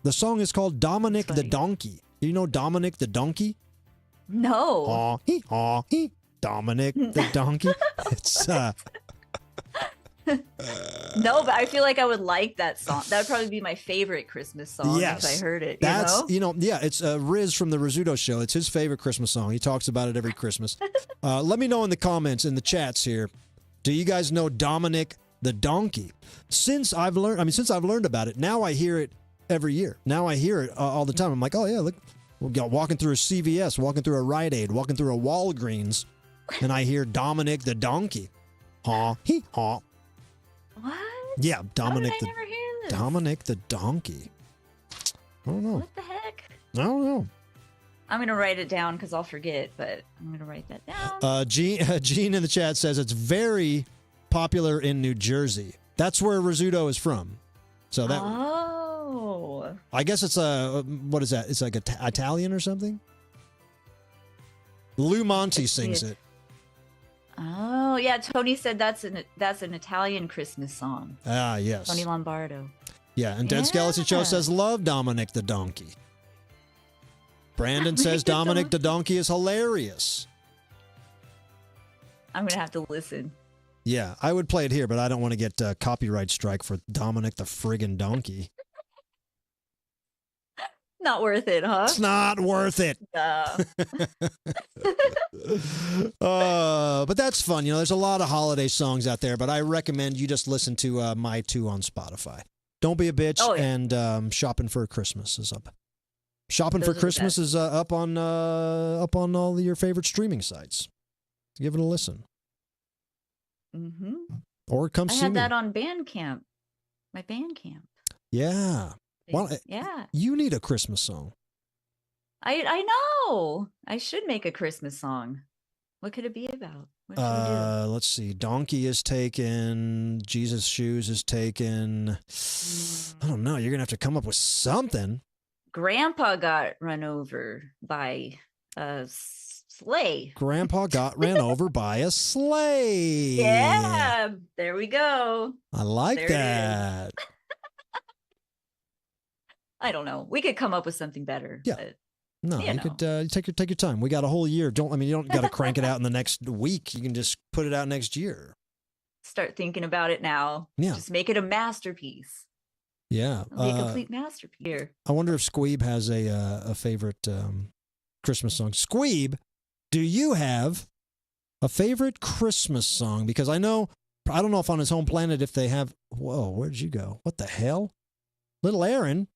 The song is called Dominic the Donkey. Do you know Dominic the Donkey? No. Haw, he, Dominic the Donkey. It's no, but I feel like I would like that song. That would probably be my favorite Christmas song if I heard it. It's Riz from the Rizzuto show. It's his favorite Christmas song. He talks about it every Christmas. Let me know in the comments, in the chats here. Do you guys know Dominic the Donkey? Since I've learned about it, now I hear it every year. Now I hear it all the time. I'm like, oh yeah, look, we're walking through a CVS, walking through a Rite Aid, walking through a Walgreens, and I hear Dominic the Donkey. Haw, he, haw. What? Yeah, Dominic How did I never hear this? Dominic the Donkey. I don't know. What the heck? I don't know. I'm gonna write it down because I'll forget, but I'm gonna write that down. Gene in the chat says it's very popular in New Jersey. That's where Rizzuto is from. So that. Oh. I guess it's what is that? It's like Italian or something. Lou Monte sings it. Oh yeah, Tony said that's an Italian Christmas song. Ah yes. Tony Lombardo. Yeah, and Dead Skeleton Show says love Dominic the Donkey. Brandon says Dominic the Donkey is hilarious. I'm gonna have to listen. Yeah, I would play it here, but I don't want to get copyright strike for Dominic the friggin' Donkey. Not worth it, huh? It's not worth it. But that's fun. There's a lot of holiday songs out there, but I recommend you just listen to my two on Spotify. Don't be a bitch, and Shopping for Christmas is up. Shopping for Christmas is up on all your favorite streaming sites. Give it a listen. Mm-hmm. Or come see me. I have that on Bandcamp. My Bandcamp. Yeah. Well, yeah. You need a Christmas song. I know. I should make a Christmas song. What could it be about? What should we do? Let's see. Donkey is taken. Jesus' Shoes is taken. I don't know. You're gonna have to come up with something. Grandpa got run over by a sleigh. Grandpa got ran over by a sleigh. Yeah. There we go. I like There that. I don't know. We could come up with something better. Yeah. But, No, you could take your time. We got a whole year. You don't got to crank it out in the next week. You can just put it out next year. Start thinking about it now. Yeah. Just make it a masterpiece. Yeah. It'll be a complete masterpiece. Here. I wonder if Squeeb has a favorite Christmas song. Squeeb, do you have a favorite Christmas song? Because I don't know if on his home planet if they have. Whoa, where'd you go? What the hell? Little Aaron.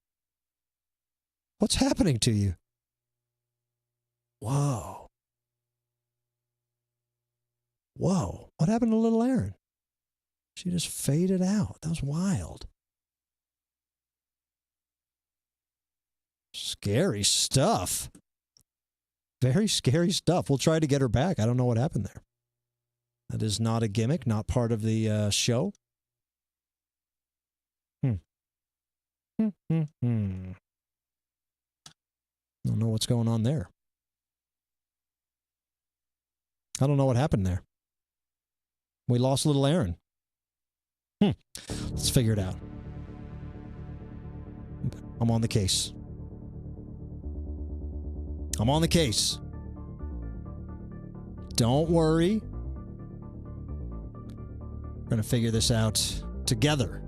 What's happening to you? Whoa. Whoa, what happened to little Aaron? She just faded out. That was wild. Scary stuff. Very scary stuff. We'll try to get her back. I don't know what happened there. That is not a gimmick, not part of the show. Don't know what's going on there. I don't know what happened there. We lost little Aaron. Let's figure it out. I'm on the case. I'm on the case. Don't worry. We're going to figure this out together.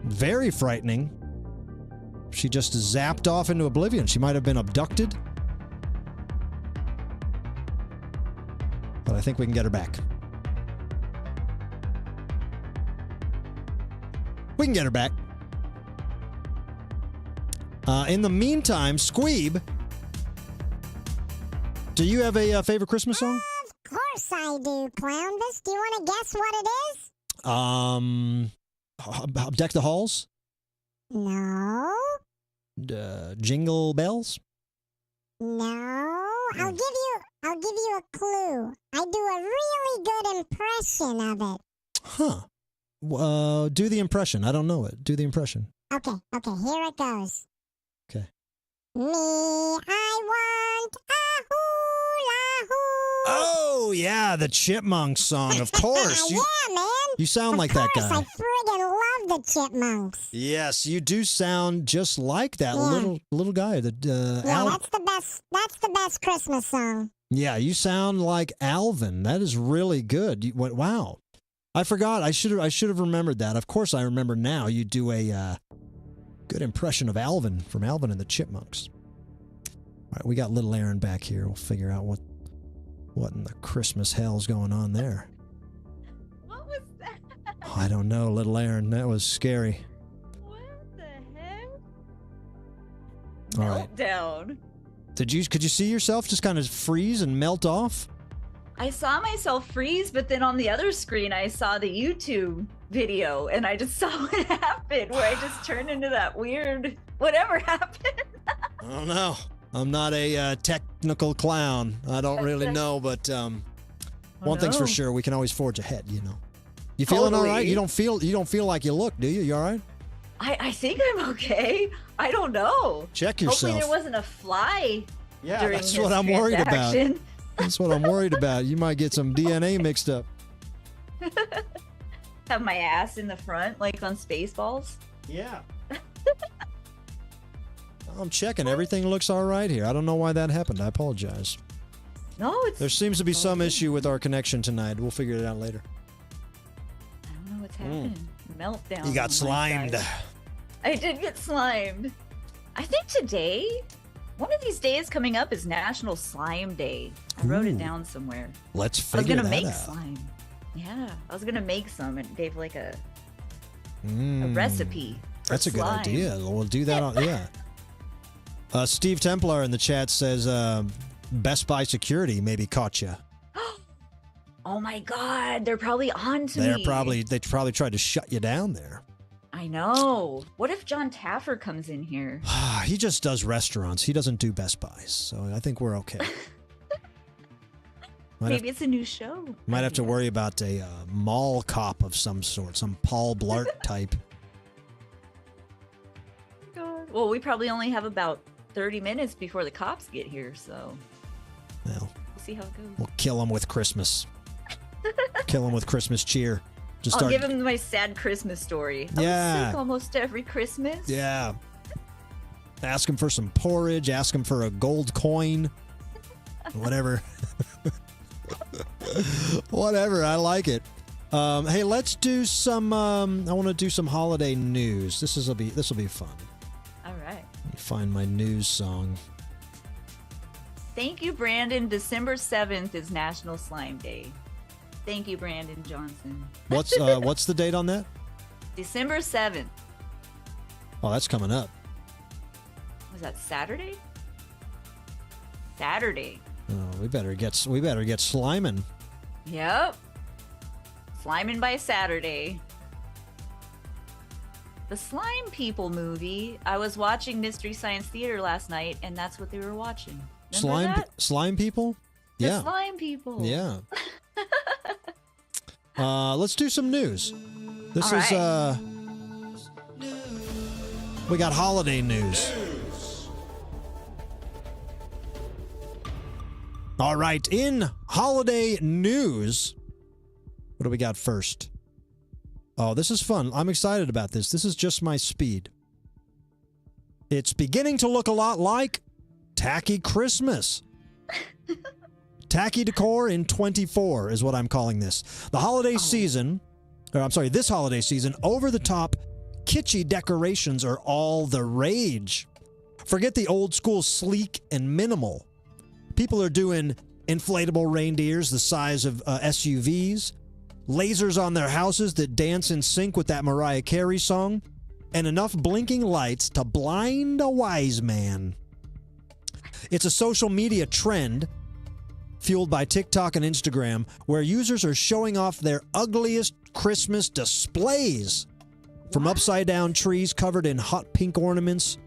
Very frightening. She just zapped off into oblivion. She might have been abducted. But I think we can get her back. We can get her back. In the meantime, Squeeb, do you have a favorite Christmas song? Of course I do, Clownvis. Do you want to guess what it is? Deck the Halls? No. Jingle Bells? No. I'll give you a clue. I do a really good impression of it. Huh. Do the impression. I don't know it. Do the impression. Okay, here it goes. Okay. Me, I want a hula hoop. Oh, yeah, the Chipmunks song, of course. Yeah, man. You sound like that guy. Of course, I friggin' love the Chipmunks. Yes, you do sound just like that little guy. That's the best Christmas song. Yeah, you sound like Alvin. That is really good. Wow. I forgot. I should have remembered that. Of course, I remember now. You do a good impression of Alvin from Alvin and the Chipmunks. All right, we got little Aaron back here. We'll figure out what in the Christmas hell's going on there. What was that? I don't know, little Aaron. That was scary. What the heck? All right. Meltdown. Could you see yourself just kind of freeze and melt off? I saw myself freeze, but then on the other screen, I saw the YouTube video, and I just saw what happened, where I just turned into that weird whatever happened. I don't know. I'm not a technical clown. I don't really know, but one thing's for sure: we can always forge ahead. You know. You feeling all right? You don't feel like you look, do you? You all right? I think I'm okay. I don't know. Check yourself. Hopefully there wasn't a fly. Yeah, during that's this what I'm worried about. transaction. That's what I'm worried about. You might get some DNA mixed up. Have my ass in the front, like on Spaceballs. Yeah. I'm checking. Everything looks all right here. I don't know why that happened. I apologize. No, it's. There seems to be some issue with our connection tonight. We'll figure it out later. I don't know what's happening. Meltdown. You got on my slimed. side. I did get slimed. I think today, one of these days coming up is National Slime Day. I wrote it down somewhere. Let's I was figure gonna that make out. slime. Yeah, I was gonna make some and gave like a recipe. for That's a good slime. idea. We'll do that. Yeah. Steve Templar in the chat says Best Buy security maybe caught you. Oh my God, they're probably on to They me. probably tried to shut you down there. I know. What if John Taffer comes in here? He just does restaurants. He doesn't do Best Buys, so I think we're okay. Maybe it's a new show. Might have to worry about a mall cop of some sort, some Paul Blart type. God. Well, we probably only have about 30 minutes before the cops get here, so Well, we'll see how it goes. we'll kill him with Christmas. Kill him with Christmas cheer. Just I'll give him my sad Christmas story. I was sick almost every Christmas. Yeah. Ask him for some porridge. Ask him for a gold coin. Whatever. Whatever. I like it. Hey, let's do some. I want to do some holiday news. This will be fun. All right. Let me find my news song. Thank you, Brandon. December 7th is National Slime Day. Thank you, Brandon Johnson. What's the date on that? December 7th. Oh, that's coming up. Was that Saturday? Saturday. Oh, we better get sliming. Yep. Sliming by Saturday. The Slime People movie. I was watching Mystery Science Theater last night, and that's what they were watching. Remember that? Slime People? The Yeah. Slime People. Yeah. Let's do some news. This All is right. we got holiday news. All right, in holiday news, what do we got first? Oh, this is fun. I'm excited about this. This is just my speed. It's beginning to look a lot like Tacky Christmas. Tacky decor in 24 is what I'm calling this. The holiday season, this holiday season, over-the-top, kitschy decorations are all the rage. Forget the old school sleek and minimal. People are doing inflatable reindeers the size of SUVs, lasers on their houses that dance in sync with that Mariah Carey song, and enough blinking lights to blind a wise man. It's a social media trend fueled by TikTok and Instagram where users are showing off their ugliest Christmas displays, from upside-down trees covered in hot pink ornaments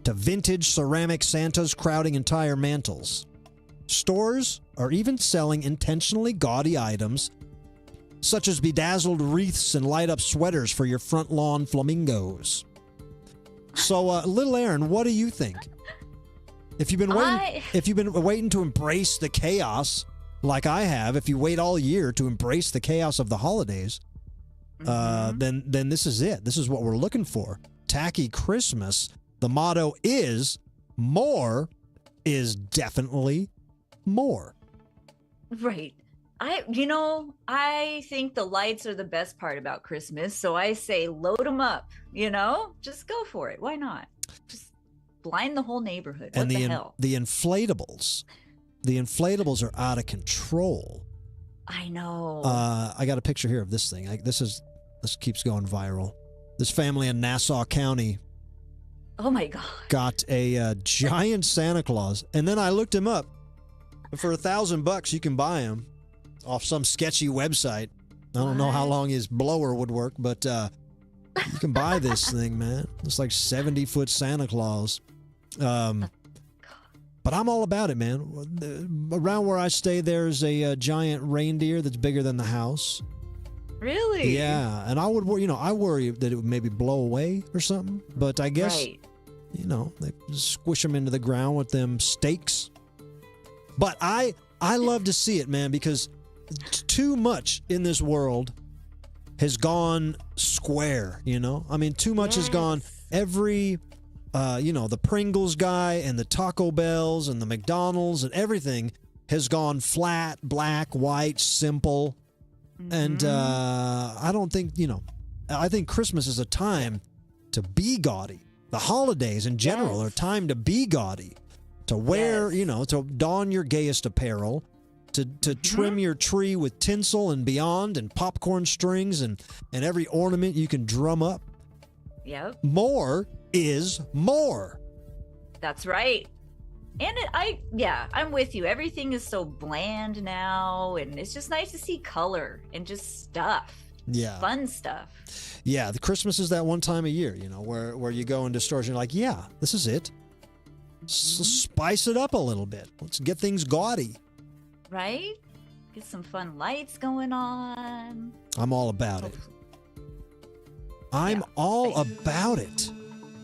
to vintage ceramic Santas crowding entire mantles. Stores are even selling intentionally gaudy items, such as bedazzled wreaths and light-up sweaters for your front lawn flamingos. So, little Aaron, what do you think? If you've been waiting to embrace the chaos, like I have, if you wait all year to embrace the chaos of the holidays, then this is it. This is what we're looking for. Tacky Christmas. The motto is more is definitely more. Right. I think the lights are the best part about Christmas. So I say load them up, just go for it. Why not? Just blind the whole neighborhood. What the hell? The inflatables are out of control. I know. I got a picture here of this thing. This keeps going viral. This family in Nassau County. Oh my God. Got a giant Santa Claus, and then I looked him up. For $1,000, you can buy him off some sketchy website. I don't know how long his blower would work, but you can buy this thing, man. It's like 70-foot Santa Claus. But I'm all about it, man. Around where I stay, there's a giant reindeer that's bigger than the house. Really? Yeah, and I worry that it would maybe blow away or something. But I guess, they squish them into the ground with them stakes. But I love to see it, man, because too much in this world has gone square, I mean, too much has gone every, the Pringles guy and the Taco Bells and the McDonald's and everything has gone flat, black, white, simple. And I don't think, I think Christmas is a time to be gaudy. The holidays in general are a time to be gaudy. To wear, to don your gayest apparel, to trim your tree with tinsel and beyond and popcorn strings and every ornament you can drum up. Yep. More is more. That's right. And I'm with you. Everything is so bland now, and it's just nice to see color and just stuff. Yeah. Fun stuff. Yeah, the Christmas is that one time a year, where you go into stores and you're like, yeah, this is it. Spice it up a little bit. Let's get things gaudy. Right? Get some fun lights going on. I'm all about it. I'm all about it.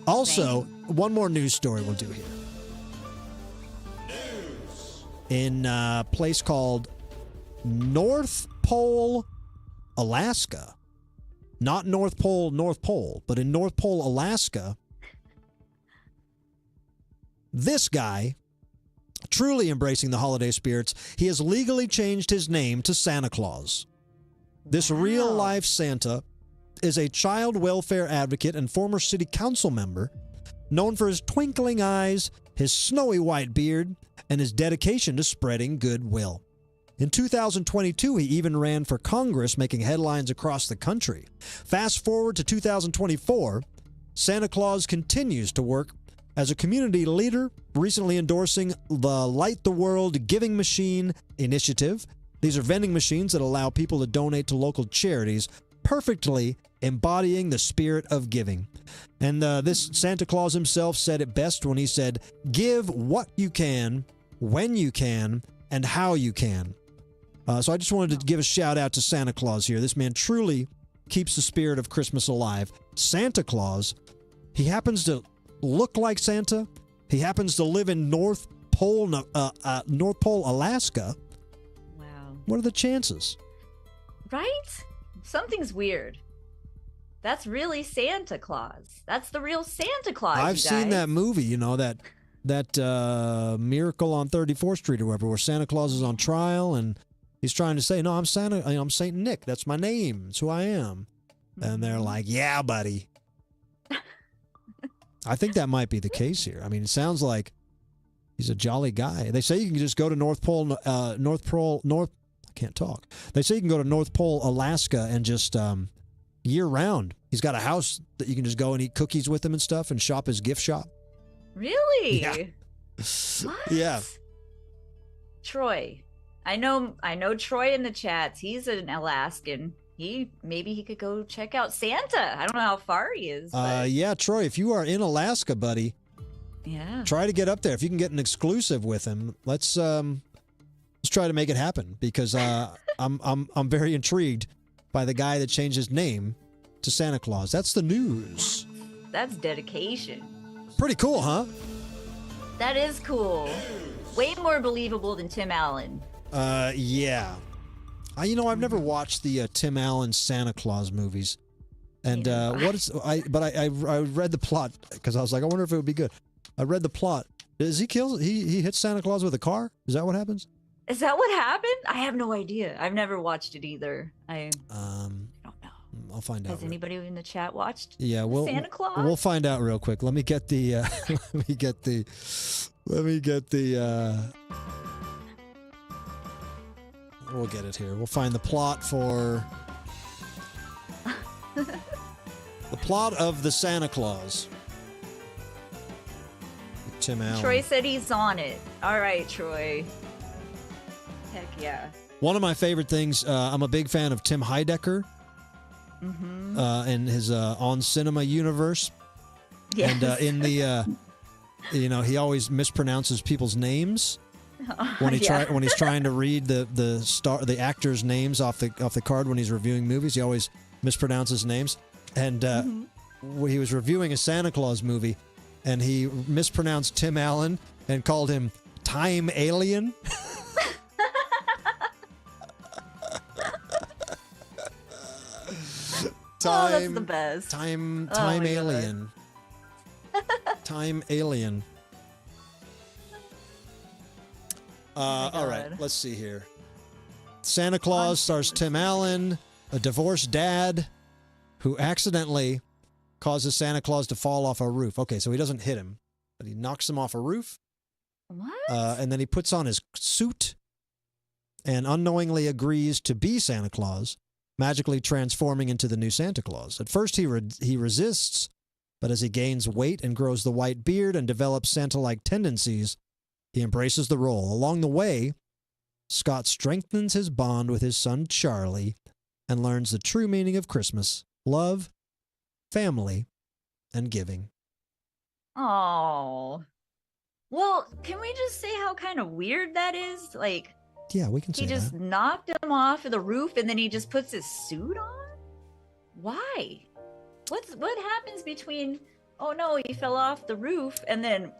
Also, one more news story we'll do here. In a place called North Pole, Alaska. Not North Pole, but in North Pole, Alaska. This guy, truly embracing the holiday spirits, he has legally changed his name to Santa Claus. This real-life Santa is a child welfare advocate and former city council member, known for his twinkling eyes, his snowy white beard, and his dedication to spreading goodwill. In 2022, he even ran for Congress, making headlines across the country. Fast forward to 2024, Santa Claus continues to work as a community leader, recently endorsing the Light the World Giving Machine initiative. These are vending machines that allow people to donate to local charities, perfectly embodying the spirit of giving. And this Santa Claus himself said it best when he said, "Give what you can, when you can, and how you can." So I just wanted to give a shout out to Santa Claus here. This man truly keeps the spirit of Christmas alive. Santa Claus, he happens to look like Santa. He happens to live in North Pole, Alaska. Wow. What are the chances? Right? Something's weird. That's really Santa Claus. That's the real Santa Claus. I've seen that movie, you know, that Miracle on 34th Street or whatever, where Santa Claus is on trial and he's trying to say, "No, I'm Santa. I'm Saint Nick. That's my name. That's who I am." And they're like, "Yeah, buddy." I think that might be the case here. I mean, it sounds like he's a jolly guy. They say you can just go to North Pole. I can't talk. They say you can go to North Pole, Alaska, and just year round. He's got a house that you can just go and eat cookies with him and stuff, and shop his gift shop. Really? Yeah. What? Yeah. Troy. I know Troy in the chats. He's an Alaskan. Maybe he could go check out Santa. I don't know how far he is. But Yeah, Troy, if you are in Alaska, buddy, yeah. try to get up there. If you can get an exclusive with him, let's try to make it happen, because I'm very intrigued by the guy that changed his name to Santa Claus. That's the news. That's dedication. Pretty cool, huh? That is cool. Way more believable than Tim Allen. Yeah. I've never watched the Tim Allen Santa Claus movies, and I read the plot because I was like, I wonder if it would be good. I read the plot. Does he kill? He hits Santa Claus with a car? Is that what happens? Is that what happened? I have no idea. I've never watched it either. I don't know. I'll find out. Has anybody in the chat watched? Yeah, Santa Claus? We'll find out real quick. Let me get the. We'll get it here. We'll find the plot for the plot of the Santa Claus. Tim Allen. Troy said he's on it. All right, Troy. Heck yeah. One of my favorite things. I'm a big fan of Tim Heidecker. Mm-hmm. And his On Cinema universe. Yes. And in the, he always mispronounces people's names. When he's trying to read the actors' names off the card when he's reviewing movies, he always mispronounces names. And he was reviewing a Santa Claus movie, and he mispronounced Tim Allen and called him Time Alien. That's the best. Time my Alien. Time Alien. All right, let's see here. Santa Claus stars Tim Allen, a divorced dad who accidentally causes Santa Claus to fall off a roof. Okay, so he doesn't hit him, but he knocks him off a roof. What? And then he puts on his suit and unknowingly agrees to be Santa Claus, magically transforming into the new Santa Claus. At first, he resists, but as he gains weight and grows the white beard and develops Santa-like tendencies, he embraces the role. Along the way, Scott strengthens his bond with his son Charlie and learns the true meaning of Christmas: love, family, and giving. Oh. Well, can we just say how kind of weird that is? Like, yeah, we can say he just that. knocked him off of the roof and then he just puts his suit on? Why? What happens between, oh no, he fell off the roof, and then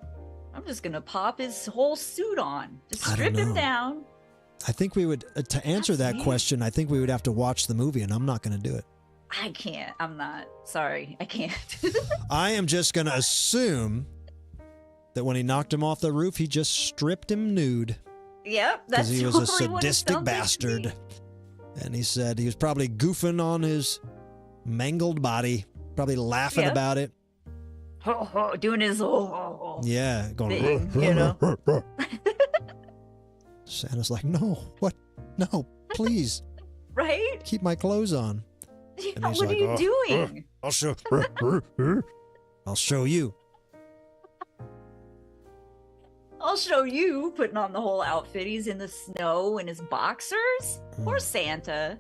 I'm just going to pop his whole suit on. Just strip him down. I think we would, to answer that question, I think we would have to watch the movie, and I'm not going to do it. I can't. I'm not. Sorry. I can't. I am just going to assume that when he knocked him off the roof, he just stripped him nude. Yep. That's because he was totally a sadistic bastard. And he said he was probably goofing on his mangled body, probably laughing about it. Doing his yeah, going thing, you know. Santa's like, no, what? No, please. Right? Keep my clothes on. Yeah, what are you doing? I'll show you. I'll show you putting on the whole outfit. He's in the snow in his boxers. Poor Santa.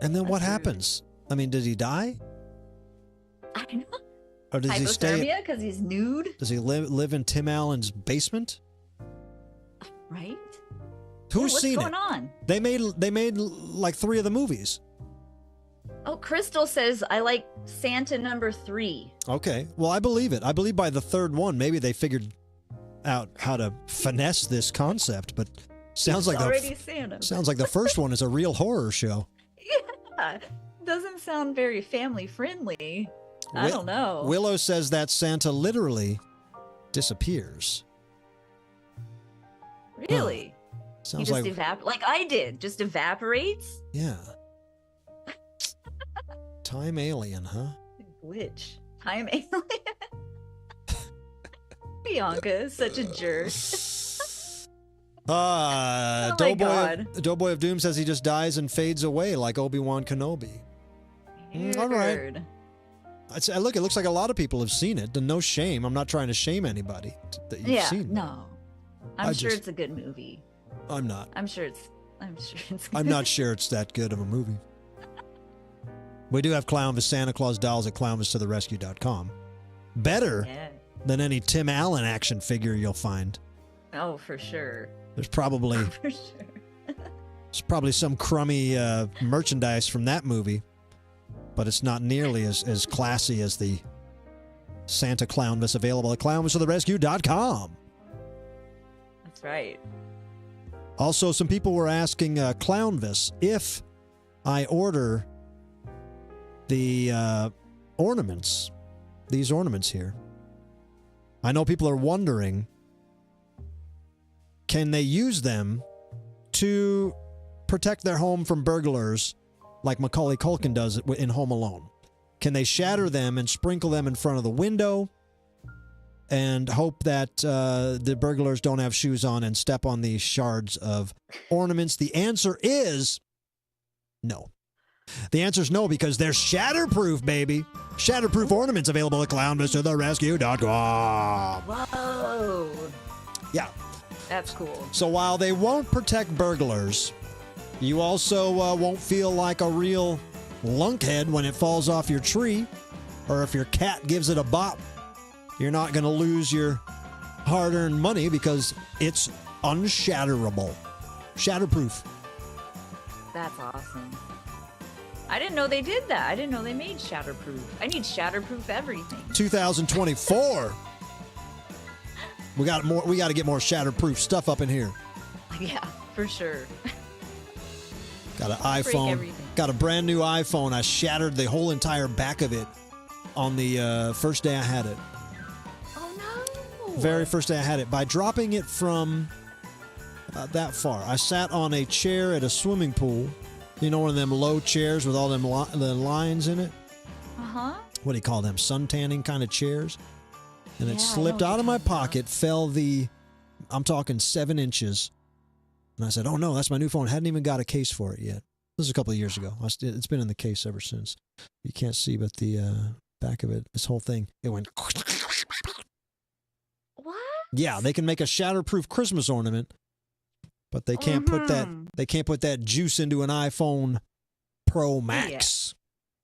And then what That's rude. happens? I mean, did he die? I know. Or does he stay? Hypothermia because he's nude, Does he live in Tim Allen's basement? right? Who's What's seen going it? on? They made like 3 of the movies. Oh, Crystal says I like Santa number 3. Okay. Well, I believe it. I believe by the 3rd one, maybe they figured out how to finesse this concept, but sounds like already Santa. sounds like the first one is a real horror show. Yeah, doesn't sound very family friendly. I don't know. Willow says that Santa literally disappears. Really? Sounds he like just like I did, just evaporates. yeah. Time alien, huh? Glitch. Time alien. Bianca is such a jerk. Oh my God. Doughboy of Doom says he just dies and fades away like Obi-Wan Kenobi. All right. Weird. Look, it looks like a lot of people have seen it. And no shame. I'm not trying to shame anybody that you've Yeah, seen. no. I'm sure it's a good movie. I'm not. I'm sure it's good. I'm not sure it's that good of a movie. We do have Clownvis Santa Claus dolls at clownvistotherescue.com. Better Yeah. than any Tim Allen action figure you'll find. Oh, for sure. There's probably For sure. It's probably some crummy merchandise from that movie, but it's not nearly as classy as the Santa Clownvis available at clownvistotherescue.com. That's right. Also, some people were asking Clownvis if I order the ornaments, these ornaments here. I know people are wondering, can they use them to protect their home from burglars like Macaulay Culkin does in Home Alone? Can they shatter them and sprinkle them in front of the window and hope that the burglars don't have shoes on and step on these shards of ornaments? The answer is no. The answer is no, because they're shatterproof, baby. Shatterproof ornaments available at clownvistotherescue.com. Whoa. Yeah. That's cool. So while they won't protect burglars, you also won't feel like a real lunkhead when it falls off your tree, or if your cat gives it a bop. You're not going to lose your hard-earned money because it's unshatterable. Shatterproof. That's awesome. I didn't know they did that. I didn't know they made shatterproof. I need shatterproof everything. 2024. We got to get more shatterproof stuff up in here. Yeah, for sure. Got an Break iPhone. everything. Got a brand new iPhone. I shattered the whole entire back of it on the first day I had it. Oh no. Very first day I had it, by dropping it from about that far. I sat on a chair at a swimming pool. You know, one of them low chairs with all them the lines in it? Uh-huh. What do you call them? Sun tanning kind of chairs? And Yeah, it I slipped know what out of you're my talking about. pocket, fell I'm talking 7 inches. And I said, oh no, that's my new phone. Hadn't even got a case for it yet. This is a couple of years ago. It's been in the case ever since. You can't see, but the back of it, this whole thing, it went. What? Yeah, they can make a shatterproof Christmas ornament, but they can't put that. They can't put that juice into an iPhone Pro Max.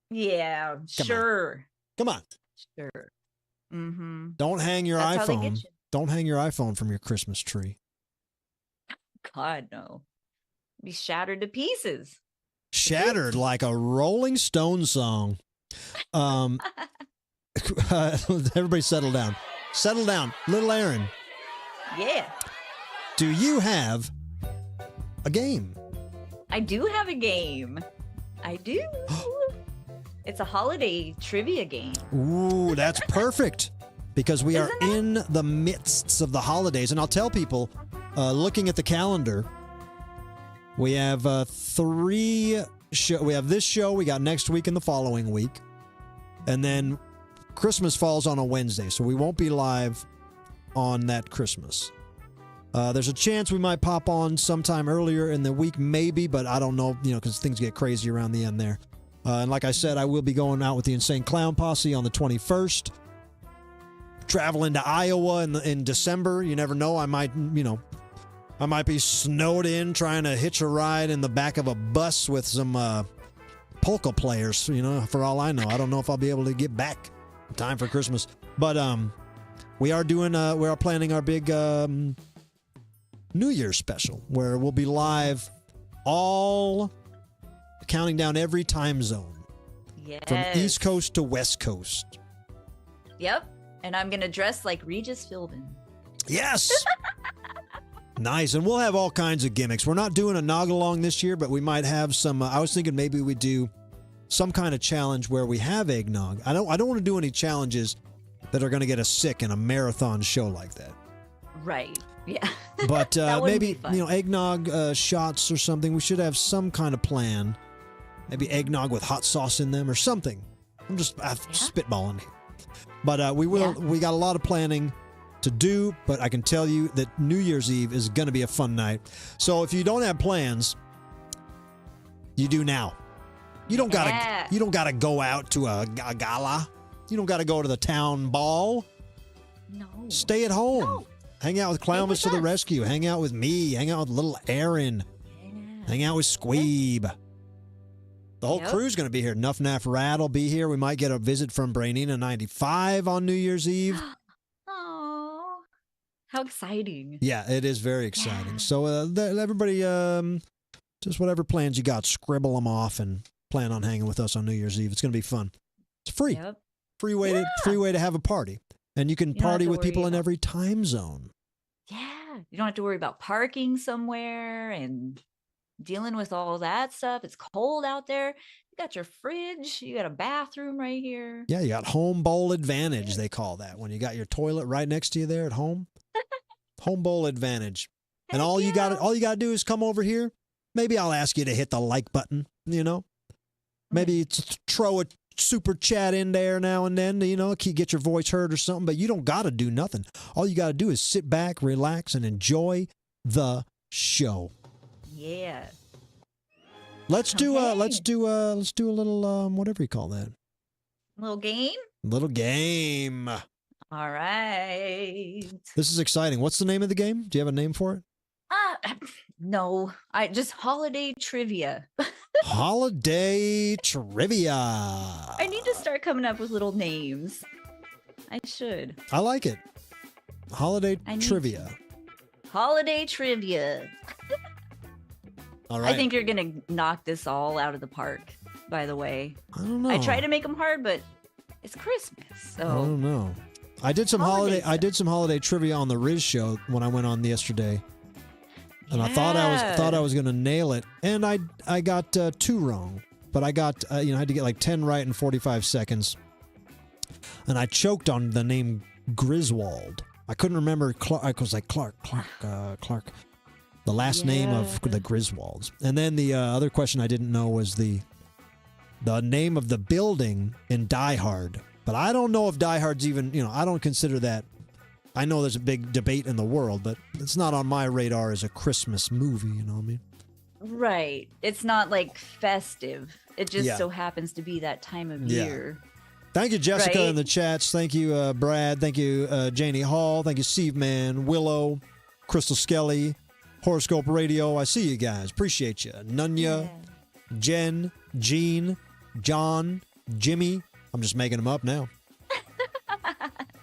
Yeah, sure. Come on. Sure. Mm-hmm. Don't hang your That's how they get iPhone. you. Don't hang your iPhone from your Christmas tree. God, no. Be shattered to pieces. Shattered like a Rolling Stone song. Everybody settle down. Settle down. Little Aaron, Yeah. do you have a game? I do have a game. I do. It's a holiday trivia game. Ooh, that's perfect, because we are in the midst of the holidays. And I'll tell people, looking at the calendar, we have 3 shows. We have this show, we got next week and the following week. And then Christmas falls on a Wednesday, so we won't be live on that Christmas. There's a chance we might pop on sometime earlier in the week, maybe, but I don't know, because things get crazy around the end there. And like I said, I will be going out with the Insane Clown Posse on the 21st. traveling to Iowa in December. You never know. I might be snowed in trying to hitch a ride in the back of a bus with some polka players, for all I know. I don't know if I'll be able to get back in time for Christmas. But we are planning our big New Year's special where we'll be live all counting down every time zone. Yes. From East Coast to West Coast. Yep. And I'm going to dress like Regis Philbin. Yes. Nice. And we'll have all kinds of gimmicks. We're not doing a nog-along this year, but we might have some. I was thinking maybe we do some kind of challenge where we have eggnog. I don't want to do any challenges that are going to get us sick in a marathon show like that. Right. Yeah. But maybe, be eggnog shots or something. We should have some kind of plan. Maybe eggnog with hot sauce in them or something. I'm spitballing here. But we got a lot of planning to do, but I can tell you that New Year's Eve is going to be a fun night. So if you don't have plans, you do now. You don't gotta go out to a gala. You don't gotta go to the town ball. No. Stay at home. No. Hang out with Clownvis to the rescue. Hang out with me. Hang out with little Aaron. Yeah. Hang out with Squeeb. The whole crew's going to be here. Nuff Naff Rad will be here. We might get a visit from Brainina 95 on New Year's Eve. Oh, how exciting. Yeah, it is very exciting. Yeah. So everybody, just whatever plans you got, scribble them off and plan on hanging with us on New Year's Eve. It's going to be fun. It's free. Yep. Free way to have a party. And you can party with people in every time zone. Yeah. You don't have to worry about parking somewhere and dealing with all that stuff. It's cold out there. You got your fridge. You got a bathroom right here. Yeah, you got home bowl advantage, they call that. When you got your toilet right next to you there at home. Home bowl advantage. And all you got to do is come over here. Maybe I'll ask you to hit the like button, Maybe throw a super chat in there now and then, get your voice heard or something, but you don't got to do nothing. All you got to do is sit back, relax, and enjoy the show. Yeah. Let's do a little whatever you call that. Little game? Little game. All right. This is exciting. What's the name of the game? Do you have a name for it? No. Just holiday trivia. Holiday trivia. I need to start coming up with little names. I should. I like it. Holiday trivia. Holiday trivia. All right. I think you're going to knock this all out of the park, by the way. I don't know. I try to make them hard, but it's Christmas. So I don't know. I did some holiday trivia on the Riz show when I went on yesterday. And I thought I was going to nail it, and I got 2 wrong. But I got I had to get like 10 right in 45 seconds. And I choked on the name Griswold. I couldn't remember I was like Clark. The last name of the Griswolds. And then the other question I didn't know was the name of the building in Die Hard. But I don't know if Die Hard's even, I don't consider that. I know there's a big debate in the world, but it's not on my radar as a Christmas movie, you know what I mean? Right. It's not like festive. It just so happens to be that time of year. Thank you, Jessica, in the chats. Thank you, Brad. Thank you, Janie Hall. Thank you, Steve Man, Willow, Crystal Skelly, Horoscope Radio. I see you guys. Appreciate you. Nunya, Jen, Jean, John, Jimmy. I'm just making them up now.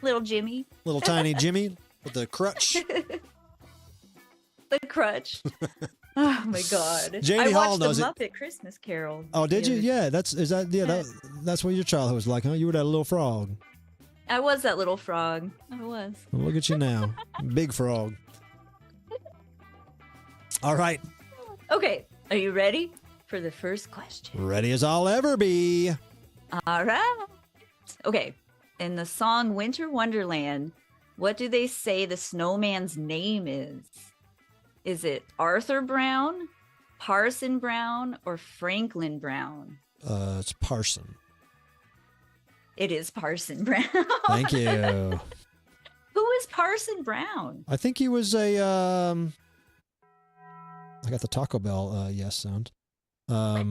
Little Jimmy. Little tiny Jimmy with the crutch. The crutch. Oh my God! Janie Hall knows I watched the Muppet Christmas Carol. Oh, did you? Yeah, that's what your childhood was like, huh? You were that little frog. I was that little frog. I was. Well, look at you now, big frog. All right. Okay, are you ready for the first question? Ready as I'll ever be. All right. Okay. In the song Winter Wonderland, what do they say the snowman's name is? Is it Arthur Brown, Parson Brown, or Franklin Brown? It's Parson. It is Parson Brown. Thank you. Who is Parson Brown? I think he was a. I got the Taco Bell yes sound. I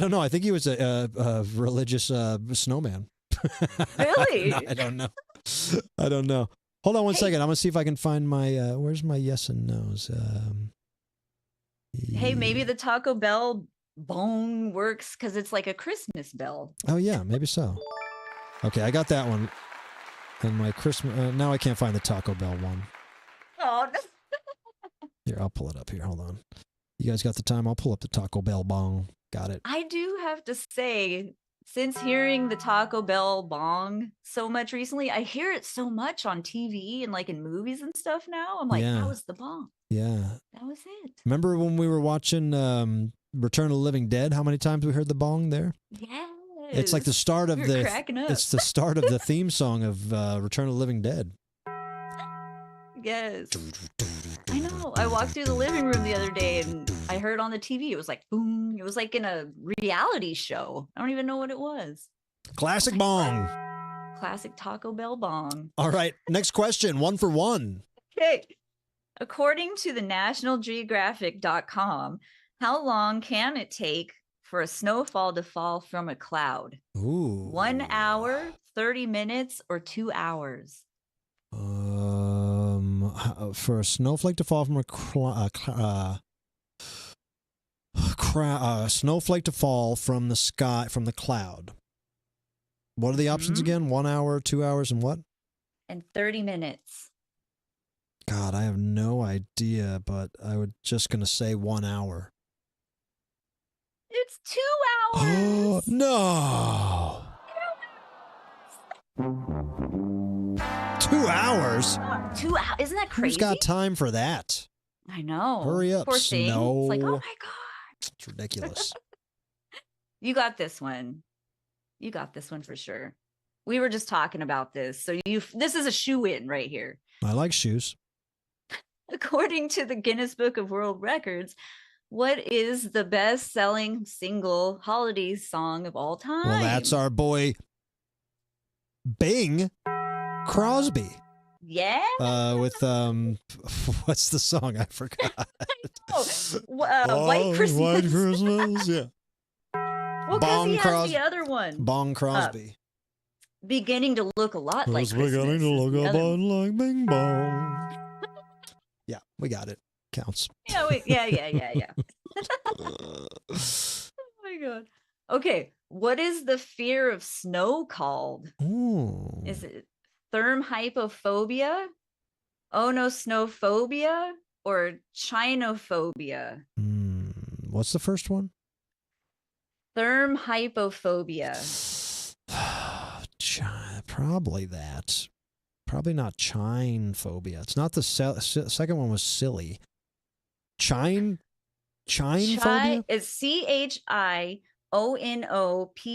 don't know. I think he was a religious snowman. Really? No, I don't know. I don't know. Hold on one second. I'm going to see if I can find my, where's my yes and no's? Hey, maybe the Taco Bell bong works because it's like a Christmas bell. Oh, yeah, maybe so. Okay, I got that one. And my Christmas, now I can't find the Taco Bell one. Oh, no. Here, I'll pull it up here. Hold on. You guys got the time? I'll pull up the Taco Bell bong. Got it. I do have to say, since hearing the Taco Bell bong so much recently, I hear it so much on TV and like in movies and stuff now. I'm like, Yeah. that was the bong. Yeah. That was it. Remember when we were watching Return of the Living Dead? How many times we heard the bong there? Yes. It's like the start of We were the. cracking up. It's the start of the theme song of Return of the Living Dead. Yes. I know. I walked through the living room the other day and I heard on the TV. It was like boom. It was like in a reality show. I don't even know what it was. Classic bong. Classic Taco Bell bong. All right. Next question. 1 for 1. Okay. According to the nationalgeographic.com, how long can it take for a snowfall to fall from a cloud? Ooh. 1 hour, 30 minutes, or 2 hours? For a snowflake to fall from a snowflake to fall from the sky, from the cloud. What are the options again? 1 hour, 2 hours, and what? And 30 minutes. God, I have no idea, but I was just going to say 1 hour. It's 2 hours. Oh, no. 2 hours? 2 hours. Isn't that crazy? Who's got time for that? I know. Hurry up, Poor thing. snow. It's like, oh my God. It's ridiculous. You got this one. You got this one for sure. We were just talking about this. So this is a shoe-in right here. I like shoes. According to the Guinness Book of World Records, what is the best-selling single holiday song of all time? Well, that's our boy Bing Crosby. Yeah. With what's the song? I forgot. White Christmas. White Christmas. Yeah. Well, because he has the other one. Bong Crosby. Beginning to look a lot like Christmas. Beginning to look is a the lot other- like Bing Bong. Yeah, we got it. Counts. Yeah, yeah. Oh my God. Okay, what is the fear of snow called? Ooh. Is it thermhypophobia, onosnophobia, or chinophobia? What's the first one? Thermhypophobia. Probably that. Probably not chine phobia. It's not the second one was silly. Chine phobia? It's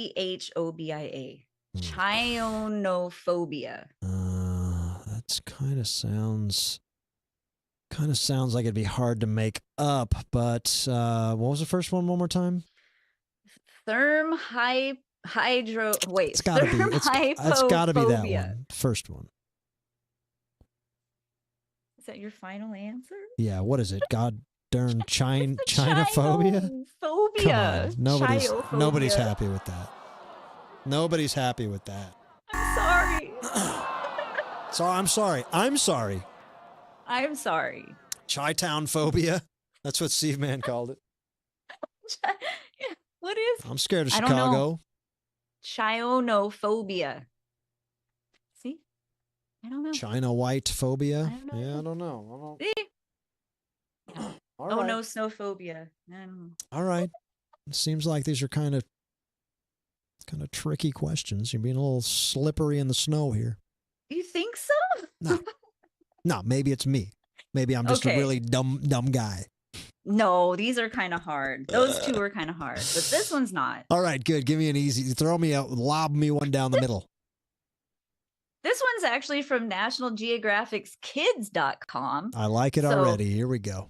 CHIONOPHOBIA. Chionophobia. That's kind of sounds like it'd be hard to make up, but what was the first one one more time? Thermhypophobia. It's gotta be that one. First one. Is that your final answer? Yeah, what is it? God darn Chinophobia? Phobia. Come on. Nobody's happy with that. Nobody's happy with that. I'm sorry. I'm sorry. I'm sorry. Chi-town phobia. That's what Steve Mann called it. What is? I'm scared of I don't know. Chicago. Chionophobia. See? I don't know. China white phobia. I don't know. Yeah, I don't know. See? All Oh right. no, snowphobia. I don't know. All right. It seems like these are kind of tricky questions. You're being a little slippery in the snow here. You think so? No, maybe it's me. Maybe I'm just a really dumb guy. No, these are kind of hard. Those two are kind of hard, but this one's not. All right, good. Give me an easy. Throw me out. Lob me one down the middle. This one's actually from National Geographic's kids.com. I like it already. Here we go.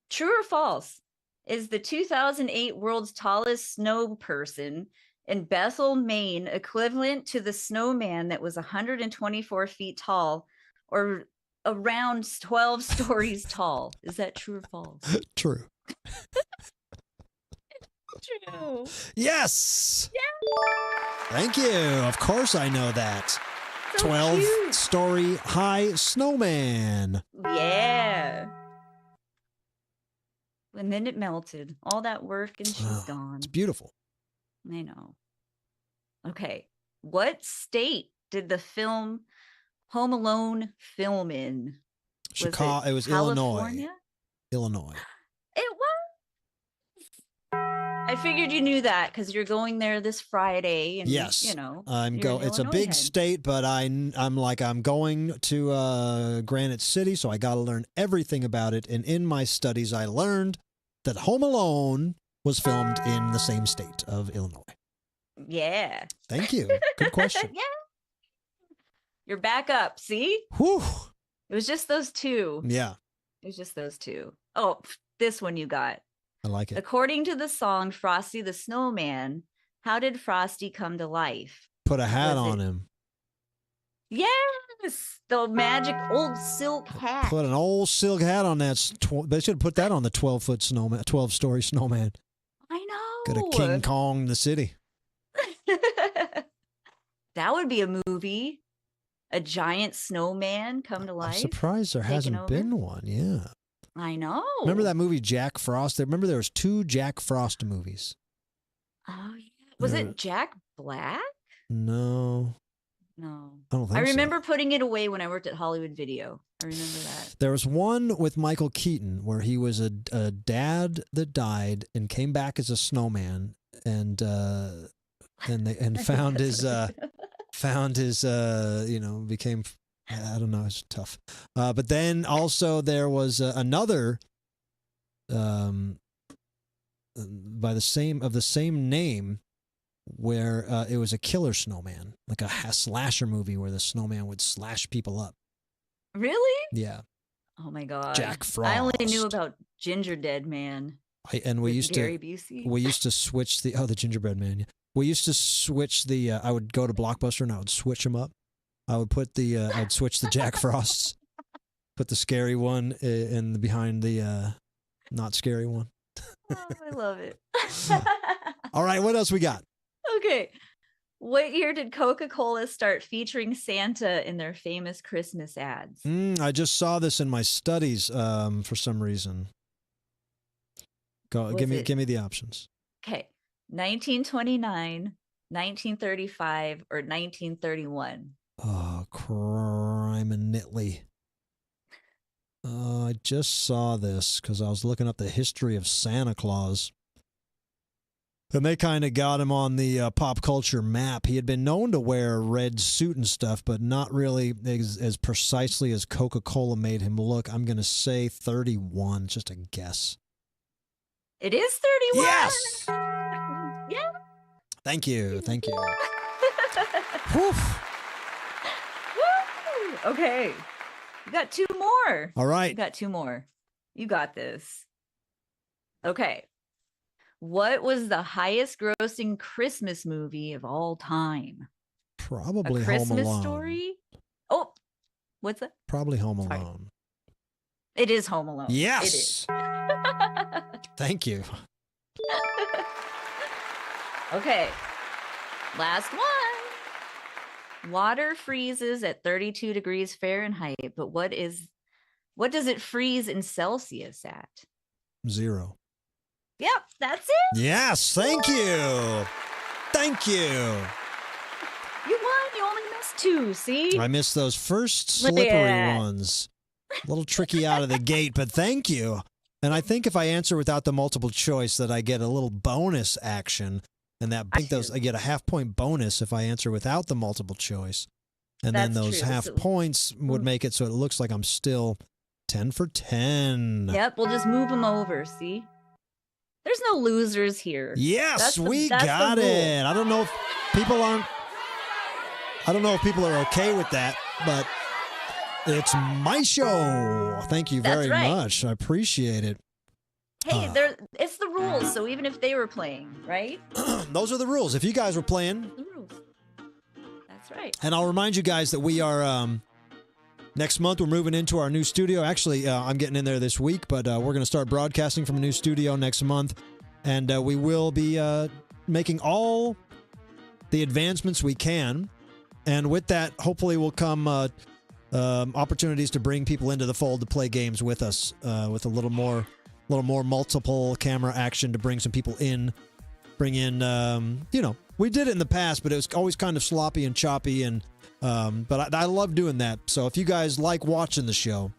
True or false? Is the 2008 world's tallest snow person in Bethel, Maine, equivalent to the snowman that was 124 feet tall or around 12 stories tall? Is that true or false? True. True. Yes. Yeah. Thank you. Of course I know that. So 12-story high snowman. Yeah. And then it melted. All that work and she's gone. It's beautiful. I know. Okay. What state did the film Home Alone film in? Chicago. It was California? Illinois. It was. I figured you knew that because you're going there this Friday. And, Yes, you know, It's a big state, but I'm going to Granite City, so I got to learn everything about it. And in my studies, I learned that Home Alone was filmed in the same state of Illinois. Yeah. Thank you. Good question. Yeah. You're back up. See? Whew. It was just those two. Yeah. It was just those two. Oh, this one you got. I like it. According to the song Frosty the Snowman, how did Frosty come to life? Put a hat on him. Yes, the magic old silk hat. Put an old silk hat on that. They should have put that on the 12-foot snowman, 12-story snowman. I know. Could have King Kong the city. That would be a movie. A giant snowman come to life. I'm surprised there hasn't been one. Yeah. I know. Remember that movie Jack Frost? Remember there was 2 Jack Frost movies. Oh yeah. Was it Jack Black? No. No. I don't think so. I remember putting it away when I worked at Hollywood Video. I remember that. There was one with Michael Keaton where he was a dad that died and came back as a snowman and found his became, I don't know, it's tough. But then also there was another by the same name where it was a killer snowman, like a slasher movie where the snowman would slash people up. Really? Yeah. Oh my God. Jack Frost. I only knew about Ginger Dead Man. We used Gary Busey. to switch the gingerbread man. Yeah. We used to switch the. I would go to Blockbuster and I would switch them up. I would put I'd switch the Jack Frosts, put the scary one behind the not scary one. Oh, I love it. All right, what else we got? Okay. What year did Coca-Cola start featuring Santa in their famous Christmas ads? I just saw this in my studies for some reason. Give me the options. Okay. 1929, 1935, or 1931? Oh, crime and Nitley. I just saw this because I was looking up the history of Santa Claus. And they kind of got him on the pop culture map. He had been known to wear a red suit and stuff, but not really as precisely as Coca-Cola made him look. I'm going to say 31, just a guess. It is 31. Yes! Yeah. Thank you. Woo! Okay. You got 2 more. All right. You got 2 more. You got this. Okay. What was the highest grossing Christmas movie of all time? Probably A Christmas Home Alone. Story? Oh, what's that? Probably Home Sorry. Alone. It is Home Alone. Yes. It is. Thank you. Okay. Last one. Water freezes at 32 degrees Fahrenheit, but what does it freeze in Celsius at? 0. Yep, that's it. Yes, thank you. Thank you. You won. You only missed 2, see? I missed those first slippery ones. A little tricky out of the gate, but thank you. And I think if I answer without the multiple choice that I get a little bonus action. And I get a half-point bonus if I answer without the multiple choice. And then those half points would make it so it looks like I'm still 10 for 10. Yep, we'll just move them over, see? There's no losers here. Yes, we got it. I don't know if people are okay with that, but it's my show. Thank you very much. I appreciate it. Hey, it's the rules, so even if they were playing, right? Those are the rules. If you guys were playing. The rules. That's right. And I'll remind you guys that we are, next month, we're moving into our new studio. Actually, I'm getting in there this week, but we're going to start broadcasting from a new studio next month. And we will be making all the advancements we can And with that, hopefully will come opportunities to bring people into the fold to play games with us with a little more multiple camera action to bring some people in. Bring in, we did it in the past, but it was always kind of sloppy and choppy. But I love doing that. So if you guys like watching the show,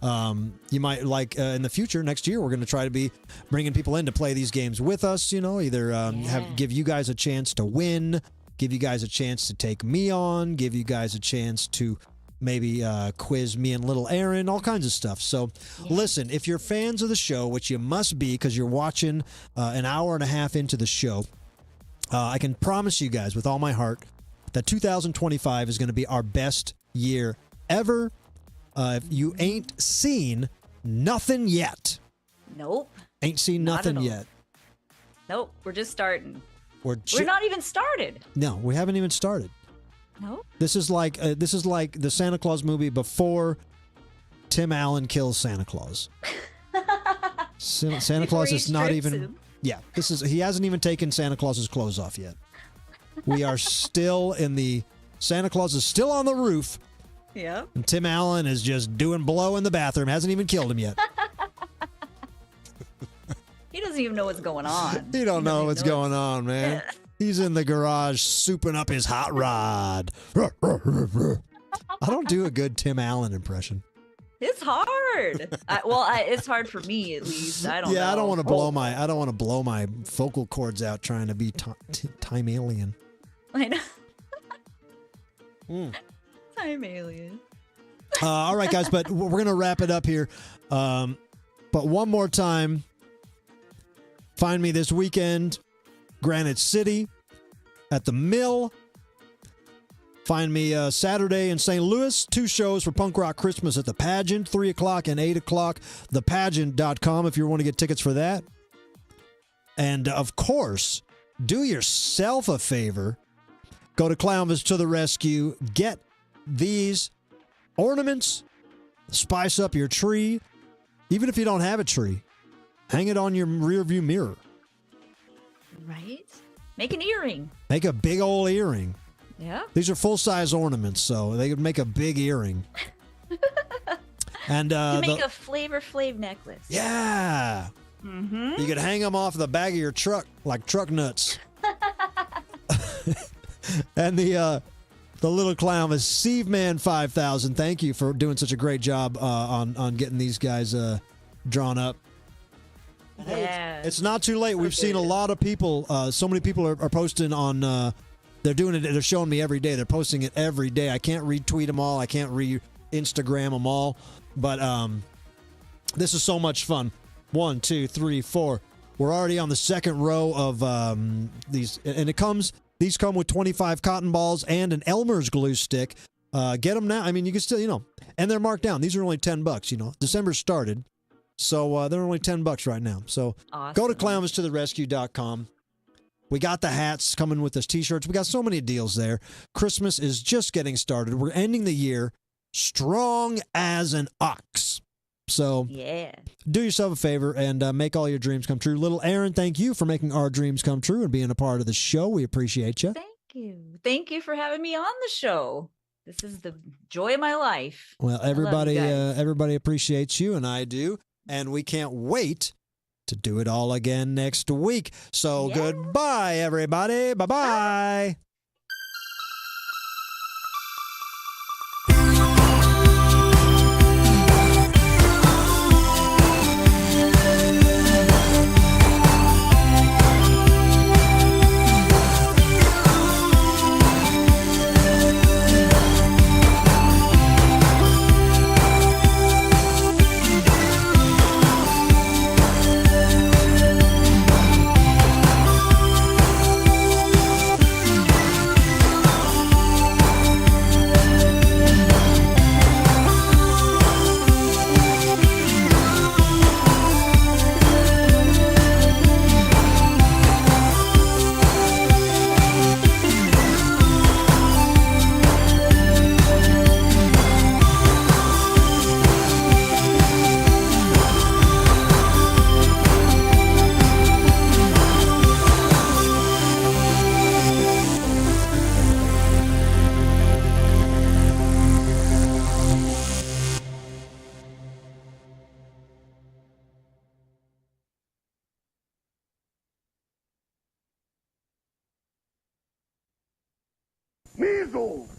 you might like in the future, next year, we're going to try to be bringing people in to play these games with us. Either give you guys a chance to win, give you guys a chance to take me on, give you guys a chance to maybe quiz me and little Aaron, all kinds of stuff. So listen, if you're fans of the show, which you must be because you're watching an hour and a half into the show, I can promise you guys with all my heart that 2025 is going to be our best year ever. If you ain't seen nothing yet. Nope. Ain't seen nothing yet. Nope. We're just starting. We're not even started. No, we haven't even started. Nope. This is like the Santa Claus movie before Tim Allen kills Santa Claus. Santa Claus is not even. Him. Yeah, he hasn't even taken Santa Claus's clothes off yet. We are still Santa Claus is still on the roof. Yeah. And Tim Allen is just doing blow in the bathroom. Hasn't even killed him yet. He doesn't even know what's going on. He don't know what's going on, man. He's in the garage souping up his hot rod. I don't do a good Tim Allen impression. It's hard. It's hard for me at least. I don't know. I don't want to blow my vocal cords out trying to be Time Alien. I know. Time Alien. All right, guys, but we're going to wrap it up here. But one more time, find me this weekend, Granite City, at the Mill. Find me Saturday in St. Louis. 2 shows for Punk Rock Christmas at the Pageant, 3 o'clock and 8 o'clock. Thepageant.com if you want to get tickets for that. And, of course, do yourself a favor. Go to Clownvis to the rescue. Get these ornaments. Spice up your tree. Even if you don't have a tree, hang it on your rearview mirror. Right? Make an earring. Make a big old earring. Yeah. These are full-size ornaments, so they would make a big earring. And you make a Flavor Flav necklace. Yeah. Mm-hmm. You could hang them off the back of your truck like truck nuts. And the little clown is Steve Man 5000. Thank you for doing such a great job on getting these guys drawn up. Yeah. It's not too late. We've seen a lot of people. So many people are posting on. They're doing it. They're showing me every day. They're posting it every day. I can't retweet them all. I can't Instagram them all. But this is so much fun. 1, 2, 3, 4. We're already on the second row of these, and these come with 25 cotton balls and an Elmer's glue stick. Get them now. I mean, you can still, and they're marked down. These are only $10. December started. So they're only $10 right now. So awesome. Go to clownvistotherescue.com. We got the hats coming with us, T-shirts. We got so many deals there. Christmas is just getting started. We're ending the year strong as an ox. So do yourself a favor and make all your dreams come true. Little Aaron, thank you for making our dreams come true and being a part of the show. We appreciate you. Thank you. Thank you for having me on the show. This is the joy of my life. Well, everybody appreciates you, and I do. And we can't wait to do it all again next week. So goodbye, everybody. Bye-bye. Measles!